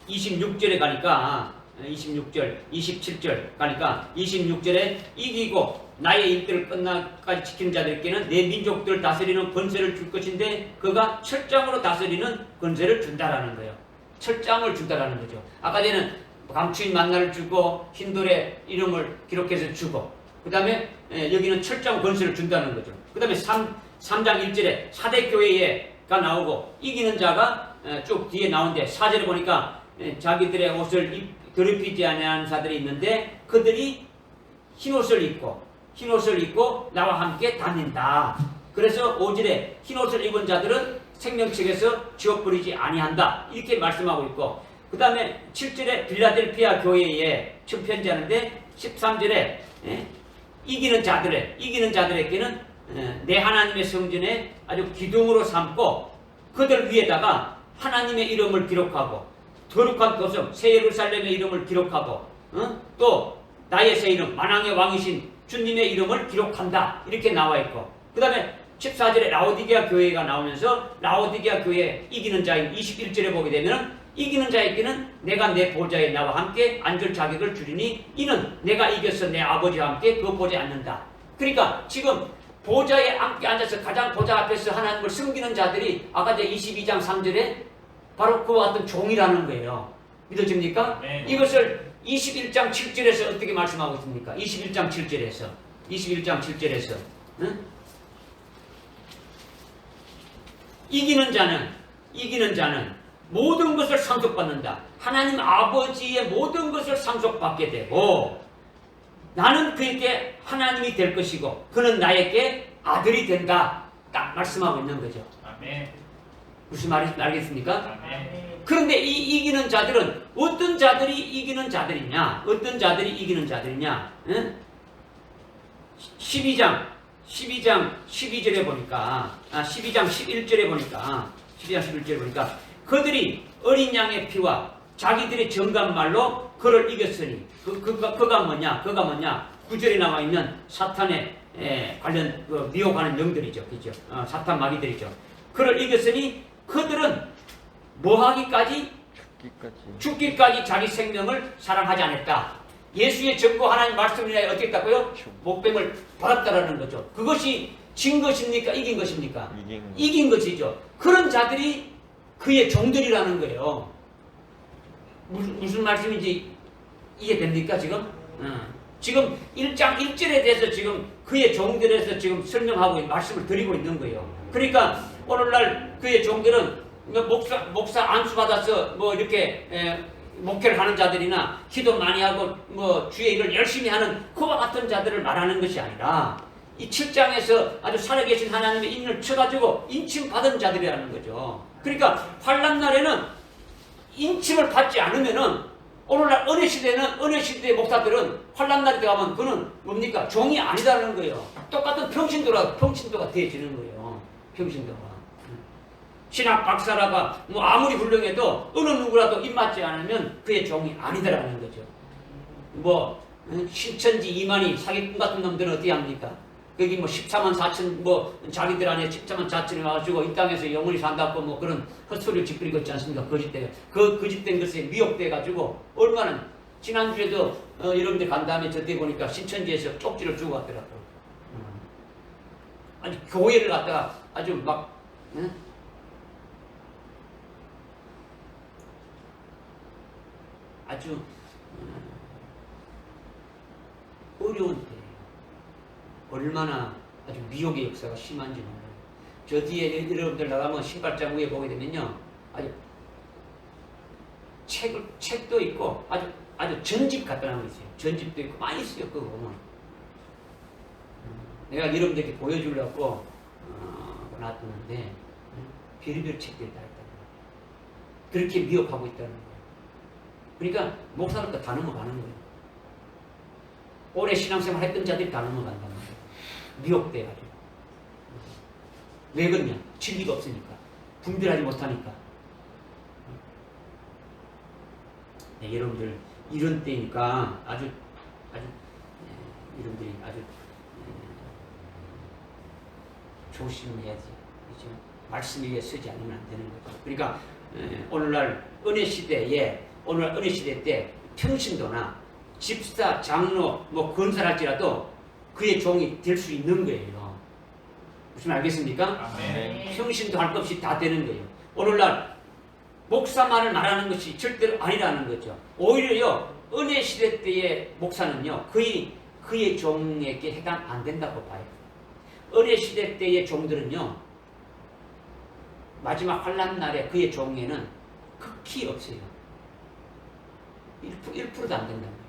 26절에 가니까 26절, 27절 가니까 26절에 이기고 나의 일들을 끝나까지 지키는 자들에게는 내 민족들을 다스리는 권세를 줄 것인데 그가 철장으로 다스리는 권세를 준다라는 거예요. 철장을 준다라는 거죠. 아까 전에는 감추인 만나를 주고 흰돌의 이름을 기록해서 주고 그 다음에 여기는 철장 권세를 준다는 거죠. 그 다음에 3장 1절에 사대교회가 나오고 이기는 자가 쭉 뒤에 나오는데 4절에 보니까 자기들의 옷을 더럽히지 아니하는 자들이 있는데 그들이 흰옷을 입고 나와 함께 다닌다. 그래서 5절에 흰옷을 입은 자들은 생명책에서 지워버리지 아니한다. 이렇게 말씀하고 있고 그 다음에 7절에 빌라델피아 교회에 편지하는데 13절에 이기는 자들에게는 내 하나님의 성전에 아주 기둥으로 삼고 그들 위에다가 하나님의 이름을 기록하고 거룩한 도성 새 예루살렘의 이름을 기록하고 또 나의 새 이름 만왕의 왕이신 주님의 이름을 기록한다. 이렇게 나와 있고 그 다음에 14절에 라오디게아 교회가 나오면서 라오디게아 교회 이기는 자인 21절에 보게 되면 이기는 자에게는 내가 내 보좌에 나와 함께 앉을 자격을 주리니 이는 내가 이겨서 내 아버지와 함께 그 보좌에 앉는다. 그러니까 지금 보좌에 함께 앉아서 가장 보좌 앞에서 하나님을 섬기는 자들이 아까 22장 3절에 바로 그와 같은 종이라는 거예요. 믿어집니까? 네. 이것을 21장 7절에서 어떻게 말씀하고 있습니까? 21장 7절에서 응? 이기는 자는 모든 것을 상속받는다. 하나님 아버지의 모든 것을 상속받게 되고 나는 그에게 하나님이 될 것이고 그는 나에게 아들이 된다. 딱 말씀하고 있는 거죠. 아멘. 무슨 말인지 알겠습니까? 아멘. 그런데 이 이기는 자들은 어떤 자들이 이기는 자들이냐? 응? 12장 12절에 보니까 12장 11절에 보니까 그들이 어린 양의 피와 자기들의 정감말로 그를 이겼으니 그가 뭐냐? 9절에 나와 있는 사탄의 관련 미혹하는 영들이죠. 그죠? 사탄 마귀들이죠. 그를 이겼으니 그들은 뭐하기까지? 죽기까지 자기 생명을 사랑하지 않았다. 예수의 증거 하나님 말씀을 인하여 어떻게 했다고요? 목뱀을 받았다라는 거죠. 그것이 진 것입니까? 이긴 것입니까? 이긴 것이죠. 그런 자들이 그의 종들이라는 거예요. 무슨 말씀인지 이해됩니까 지금? 지금 1장 1절에 대해서 지금 그의 종들에서 지금 설명하고 말씀을 드리고 있는 거예요. 그러니까 오늘날 그의 종들은 목사 안수 받아서 뭐 이렇게 목회를 하는 자들이나 기도 많이 하고 뭐 주의 일을 열심히 하는 그와 같은 자들을 말하는 것이 아니라 이 7장에서 아주 살아계신 하나님의 인을 쳐가지고 인침받은 자들이라는 거죠. 그러니까 환난 날에는 인침을 받지 않으면은 오늘날 은혜 시대의 목사들은 환난 날이 되면 그는 뭡니까? 종이 아니다라는 거예요. 똑같은 평신도가 되어지는 거예요. 평신도가. 신학 박사라가 뭐 아무리 훌륭해도 어느 누구라도 입맞지 않으면 그의 종이 아니다라는 거죠. 뭐 신천지 이만희 사기꾼 같은 놈들은 어떻게 합니까? 거기 뭐 14만 4천 뭐 자기들 안에 14만 4천이 와가지고 이 땅에서 영원히 산다고 뭐 그런 헛소리를 짓거리고 있지 않습니까? 거짓된 거짓된 것에 미혹돼가지고 얼마나 지난주에도 여러분들 간 다음에 저때 보니까 신천지에서 쪽지를 주고 왔더라고요. 아니 교회를 갖다가 아주 막 아주 어려운 때예요. 얼마나 아주 미혹의 역사가 심한지 몰라요. 저 뒤에 여러분들 나가면 신발장 위에 보게 되면요, 아주 책도 있고 아주 전집 갖다 놓은 거 있어요. 전집도 있고 많이 있어요. 그거 보면 내가 여러분들께 보여주려고 놔두는데 별의별 책들이 다 있다는 거예요. 그렇게 미혹하고 있다는 거예요. 그러니까 목사들도 다 넘어가는 거예요. 오래 신앙생활 했던 자들이 다 넘어간다는 거예요. 미혹돼가지고. 왜 그러냐? 진리가 없으니까. 분별하지 못하니까. 네, 여러분들 이런 때니까 아주 여러분들이 아주 조심해야지. 그렇죠? 말씀 위에 서지 않으면 안 되는 거죠. 그러니까 오늘날 은혜 시대 때 평신도나 집사, 장로, 뭐 권사랄지라도 그의 종이 될 수 있는 거예요. 무슨 알겠습니까? 네. 평신도 할 것 없이 다 되는 거예요. 오늘날 목사만을 말하는 것이 절대로 아니라는 거죠. 오히려요, 은혜 시대 때의 목사는요, 그의 종에게 해당 안 된다고 봐요. 은혜 시대 때의 종들은요, 마지막 환난 날에 그의 종에는 극히 없어요. 1%도 안 된다는 거예요.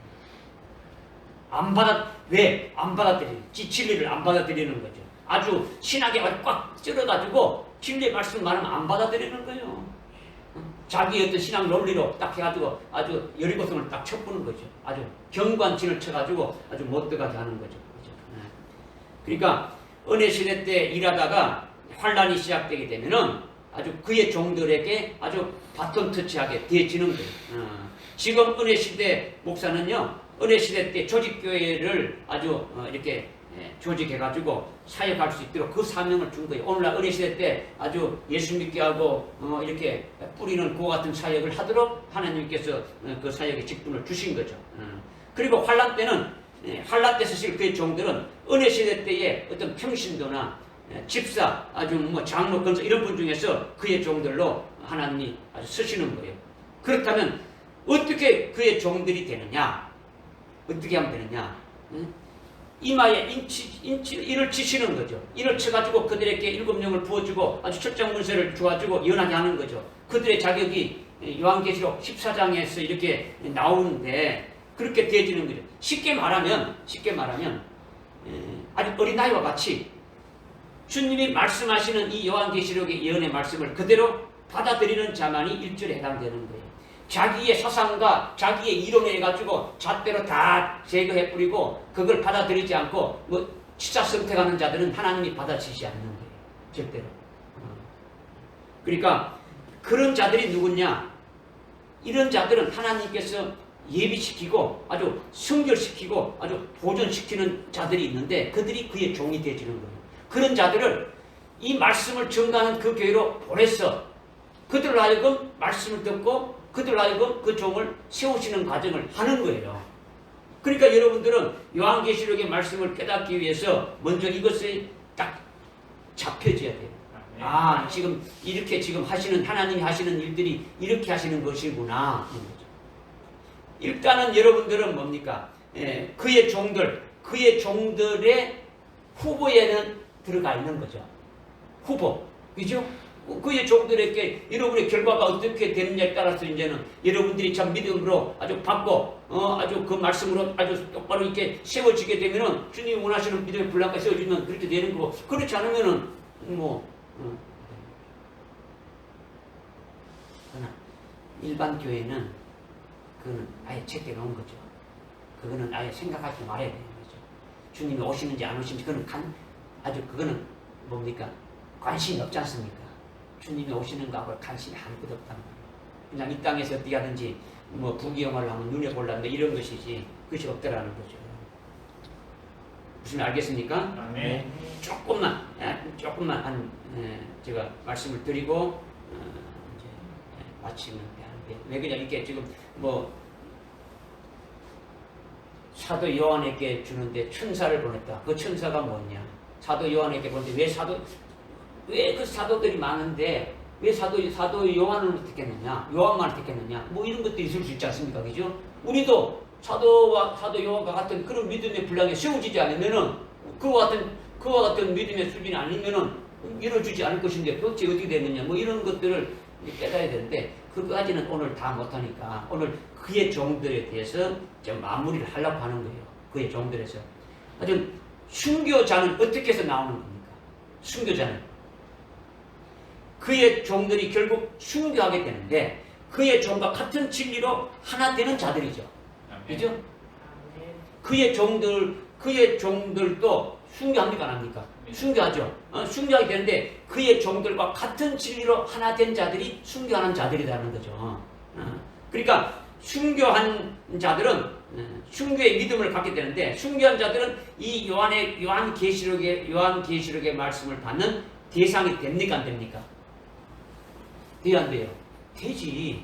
왜? 안 받아들이는, 진리를 안 받아들이는 거죠. 아주 신학에 꽉 찔러가지고 진리의 말씀 말하면 안 받아들이는 거예요. 자기 어떤 신학 논리로 딱 해가지고 아주 열이고성을 딱 쳐보는 거죠. 아주 경관진을 쳐가지고 아주 못 들어가게 하는 거죠. 그러니까 은혜 시대 때 일하다가 환란이 시작되게 되면은 아주 그의 종들에게 아주 바톤 터치하게 되어지는 거예요. 지금 은혜 시대 목사는요, 은혜 시대 때 조직교회를 아주 이렇게 조직해가지고 사역할 수 있도록 그 사명을 준 거예요. 오늘날 은혜 시대 때 아주 예수 믿게 하고 이렇게 뿌리는 그와 같은 사역을 하도록 하나님께서 그 사역의 직분을 주신 거죠. 그리고 환란 때는 환란 때 쓰실 그의 종들은 은혜 시대 때의 어떤 평신도나 집사, 아주 뭐 장로, 권사 이런 분 중에서 그의 종들로 하나님이 아주 쓰시는 거예요. 그렇다면 어떻게 그의 종들이 되느냐? 어떻게 하면 되느냐? 이마에 인을 치시는 거죠. 인을 쳐가지고 그들에게 7영을 부어주고 아주 철장 문서를 주어주고 연하게 하는 거죠. 그들의 자격이 요한계시록 14장에서 이렇게 나오는데 그렇게 되어지는 거죠. 쉽게 말하면 아주 어린아이와 같이 주님이 말씀하시는 이 요한계시록의 예언의 말씀을 그대로 받아들이는 자만이 1절에 해당되는 거예요. 자기의 사상과 자기의 이론에 해가지고 잣대로 다 제거해 뿌리고 그걸 받아들이지 않고 뭐 치자 선택하는 자들은 하나님이 받아치지 않는 거예요. 절대로. 그러니까 그런 자들이 누구냐? 이런 자들은 하나님께서 예비시키고 아주 성결시키고 아주 보존시키는 자들이 있는데 그들이 그의 종이 되어지는 거예요. 그런 자들을 이 말씀을 전가하는 그 교회로 보내서 그들로 하여금 말씀을 듣고 그들로 하여금 그 종을 세우시는 과정을 하는 거예요. 그러니까 여러분들은 요한계시록의 말씀을 깨닫기 위해서 먼저 이것이 딱 잡혀져야 돼요. 아, 지금 이렇게 지금 하시는 하나님이 하시는 일들이 이렇게 하시는 것이구나. 일단은 여러분들은 뭡니까? 그의 종들의 후보에는 들어가 있는 거죠. 후보, 그죠? 그의 종들에게 여러분의 결과가 어떻게 되느냐에 따라서 이제는 여러분들이 참 믿음으로 아주 받고 아주 그 말씀으로 아주 똑바로 이렇게 세워지게 되면은 주님이 원하시는 믿음의 분량과 세워지면 그렇게 되는 거고, 그렇지 않으면은 그러나 일반 교회는 그거는 아예 제때 놓은 거죠. 그거는 아예 생각하지 말아야 되는 거죠. 주님이 오시는지 안 오시는지 아주 그거는 뭡니까? 관심이 없지 않습니까? 주님이 오시는 거하고 관심이 아무것도 없단 말이에요. 그냥 이 땅에서 어떻게 하든지 부귀영화를 하면 눈에 보려는 이런 것이지 그것이 없더라는 거죠. 무슨 알겠습니까? 네. 조금만 제가 말씀을 드리고 이제 마치면 되는데, 왜 그냥 이렇게 지금 사도 요한에게 주는데 천사를 보냈다. 그 천사가 뭐냐? 사도 요한에게 보는데 왜 그 사도들이 많은데 왜 사도 요한을 택했느냐? 요한만 택했느냐? 이런 것도 있을 수 있지 않습니까? 그죠? 우리도 사도 요한과 같은 그런 믿음의 분량에 세워지지 않으면은 그와 같은 믿음의 수준이 아니면은 이루어지지 않을 것인데 도대체 어떻게 되느냐? 이런 것들을 깨달아야 되는데 그까지는 오늘 다 못하니까 오늘 그의 종들에 대해서 좀 마무리를 하려고 하는 거예요. 그의 종들에서. 하여튼 순교자는 어떻게 해서 나오는 겁니까? 순교자는 그의 종들이 결국 순교하게 되는데 그의 종과 같은 진리로 하나 되는 자들이죠. 그죠? 그의 종들도 순교합니까? 안 합니까? 순교하죠. 순교하게 되는데 그의 종들과 같은 진리로 하나 된 자들이 순교하는 자들이라는 거죠. 그러니까 순교한 자들은 순교의 믿음을 갖게 되는데, 순교한 자들은 이 요한계시록의 말씀을 받는 대상이 됩니까? 안 됩니까? 돼요, 안 돼요? 되지.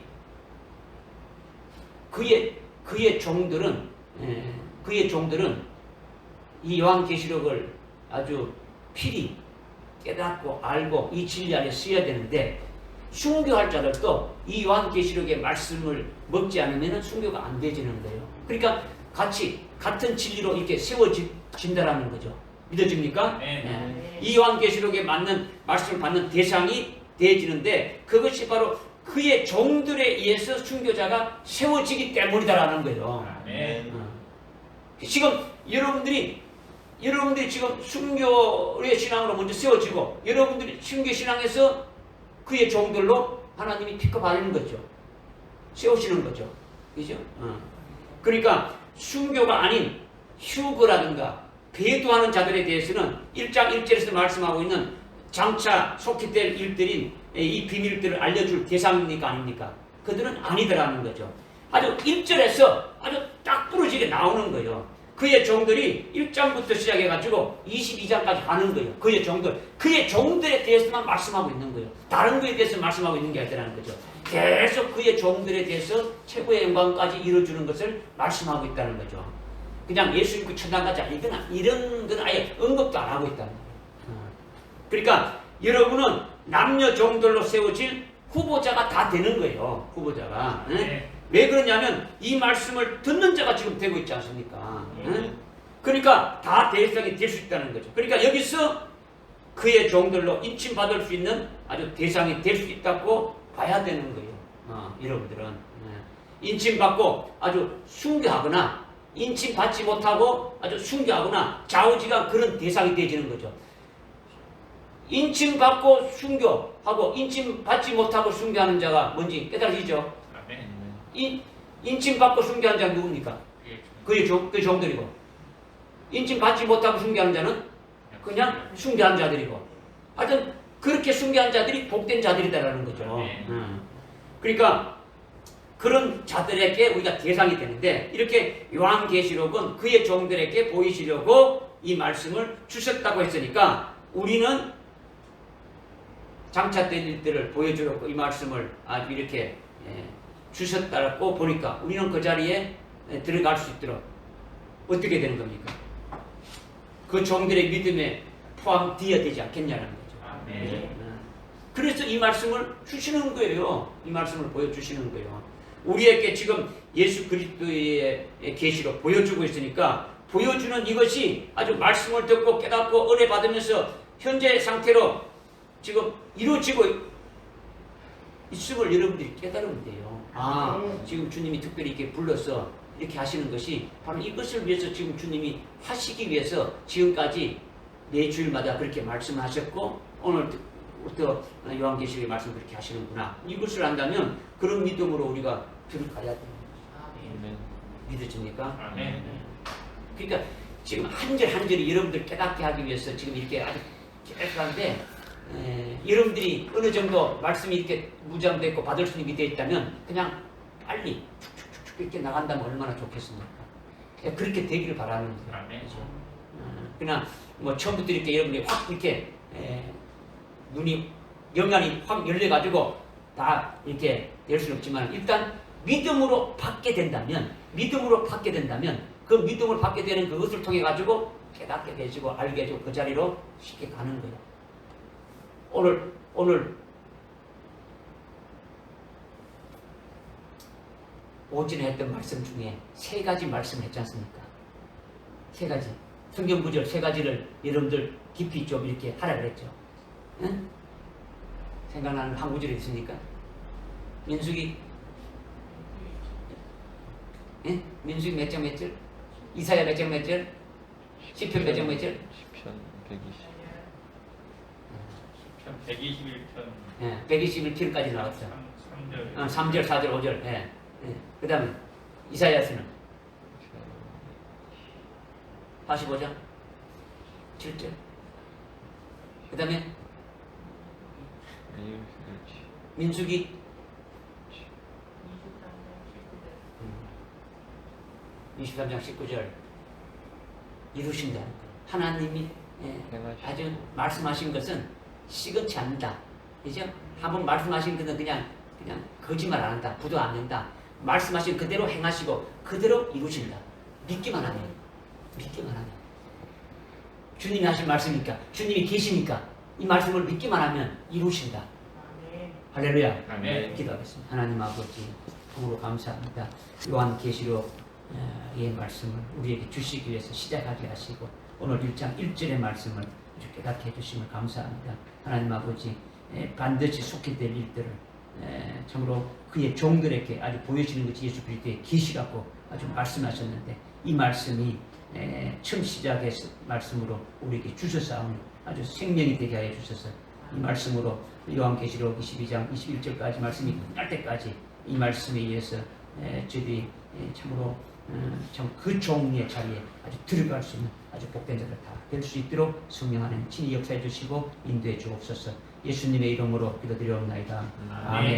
그의 종들은 이 요한계시록을 아주 필히 깨닫고 알고 이 진리 안에 쓰여야 되는데, 순교할 자들도 이 요한계시록의 말씀을 먹지 않으면 순교가 안 되지는 거예요. 그러니까 같은 진리로 이렇게 세워진다라는 거죠. 믿어집니까? 네. 이 요한계시록에 맞는 말씀을 받는 대상이 되어지는데 그것이 바로 그의 종들에 의해서 순교자가 세워지기 때문이다라는 거예요. 네. 지금 여러분들이 지금 순교의 신앙으로 먼저 세워지고, 여러분들이 순교 신앙에서 그의 종들로 하나님이 픽업하는 거죠. 세우시는 거죠. 그죠? 그러니까 순교가 아닌 휴거라든가 배도하는 자들에 대해서는 1장 1절에서 말씀하고 있는 장차 속히 될 일들인 이 비밀들을 알려줄 대상입니까? 아닙니까? 그들은 아니더라는 거죠. 아주 1절에서 아주 딱 부러지게 나오는 거예요. 그의 종들이 1장부터 시작해가지고 22장까지 가는 거예요. 그의 종들에 대해서만 말씀하고 있는 거예요. 다른 거에 대해서 말씀하고 있는 게 아니라는 거죠. 계속 그의 종들에 대해서 최고의 영광까지 이루어주는 것을 말씀하고 있다는 거죠. 그냥 예수 믿고 천당 가자 이런 건 아예 언급도 안 하고 있다는 거예요. 그러니까 여러분은 남녀 종들로 세워질 후보자가 다 되는 거예요. 후보자가. 네. 왜 그러냐면 이 말씀을 듣는 자가 지금 되고 있지 않습니까? 그러니까 다 대상이 될 수 있다는 거죠. 그러니까 여기서 그의 종들로 인침받을 수 있는 아주 대상이 될 수 있다고 봐야 되는 거예요. 여러분들은 인침받고 아주 순교하거나 인침받지 못하고 아주 순교하거나 좌우지간 그런 대상이 되어지는 거죠. 인침받고 순교하고 인침받지 못하고 순교하는 자가 뭔지 깨달으시죠? 인침받고 순교하는 자는 누굽니까? 그의 종들이고, 인침받지 못하고 순교하는 자는 그냥 순교한 자들이고, 하여튼 그렇게 순교한 자들이 복된 자들이다라는 거죠. 그러니까 그런 자들에게 우리가 대상이 되는데, 이렇게 요한계시록은 그의 종들에게 보이시려고 이 말씀을 주셨다고 했으니까 우리는 장차 될 일들을 보여주려고 이 말씀을 아주 이렇게 주셨다고 보니까 우리는 그 자리에 들어갈 수 있도록 어떻게 되는 겁니까? 그 종들의 믿음에 포함되어야 되지 않겠냐는 거죠. 그래서 이 말씀을 주시는 거예요. 이 말씀을 보여주시는 거예요. 우리에게 지금 예수 그리스도의 계시로 보여주고 있으니까 보여주는 이것이 아주 말씀을 듣고 깨닫고 은혜 받으면서 현재 상태로 지금 이루어지고 있음을 여러분들이 깨달으면 돼요. 아, 지금 주님이 특별히 이렇게 불러서 이렇게 하시는 것이 바로 이것을 위해서 지금 주님이 하시기 위해서 지금까지 매 주일마다 그렇게 말씀하셨고 오늘부터 요한계시록의 말씀 그렇게 하시는구나. 이것을 안다면 그런 믿음으로 우리가 들어가야 돼요. 아멘. 믿어집니까? 아멘. 그러니까 지금 한 절 한 절이 여러분들 깨닫게 하기 위해서 지금 이렇게 아주 깨끗한데 여러분들이 어느 정도 말씀이 이렇게 무장되고 받을 수 있게 되어 있다면 그냥 빨리 축축축축 이렇게 나간다면 얼마나 좋겠습니까? 그렇게 되기를 바라는 거예요. 아멘. 그냥 뭐 처음부터 이렇게 여러분이 확 이렇게 눈이 영향이 확 열려가지고 다 이렇게 될 수는 없지만 일단 믿음으로 받게 된다면 그 믿음을 받게 되는 그것을 통해 가지고 깨닫게 되시고 알게 되고 그 자리로 쉽게 가는 거예요. 오늘 오전에 했던 말씀 중에 3가지 말씀을 했지 않습니까? 3가지 성경 구절 3가지를 여러분들 깊이 좀 이렇게 하라 그랬죠. 응? 생각나는 한 구절이 있습니까? 민수기 예? 민수기 몇 장 몇 절? 이사야 몇 장 몇 절? 시편 몇 장 몇 절? 시편 120. 121편 예, 121편까지 나왔죠. 3절 3절, 4절, 5절. 예. 그 다음에 이사야서는 45장 7절. 그 다음에 민수기 23장 19절 이루신다는 거예요. 하나님이 아주 말씀하신 것은 시건치 않는다. 그죠? 한번 말씀하신 것은 그냥 거짓말 안 한다. 부도 안 낸다. 말씀하신 그대로 행하시고 그대로 이루신다. 믿기만 하면. 주님이 하신 말씀이니까 주님이 계시니까 이 말씀을 믿기만 하면 이루신다. 할렐루야. 아멘. 기도하겠습니다. 하나님 아버지 참으로 감사합니다. 요한계시록의 말씀을 우리에게 주시기 위해서 시작하게 하시고 오늘 1장 1절의 말씀을 아주 깨닫게 해주심을 감사합니다. 하나님 아버지 반드시 속히 될 일들을 참으로 그의 종들에게 아주 보여지는 것이 예수 그리스도의 계시라고 아주 말씀하셨는데 이 말씀이 처음 시작의 말씀으로 우리에게 주셔서 아주 생명이 되게 하여 주셔서 이 말씀으로 요한계시록 22장 21절까지 말씀이 끝날 때까지 이 말씀에 의해서 저희들이 참으로 참 그 종의 자리에 아주 들어갈 수 있는 아주 복된 자들 다 될 수 있도록 성령 하나님 친히 역사해 주시고 인도해 주옵소서. 예수님의 이름으로 기도드리옵나이다. 아멘.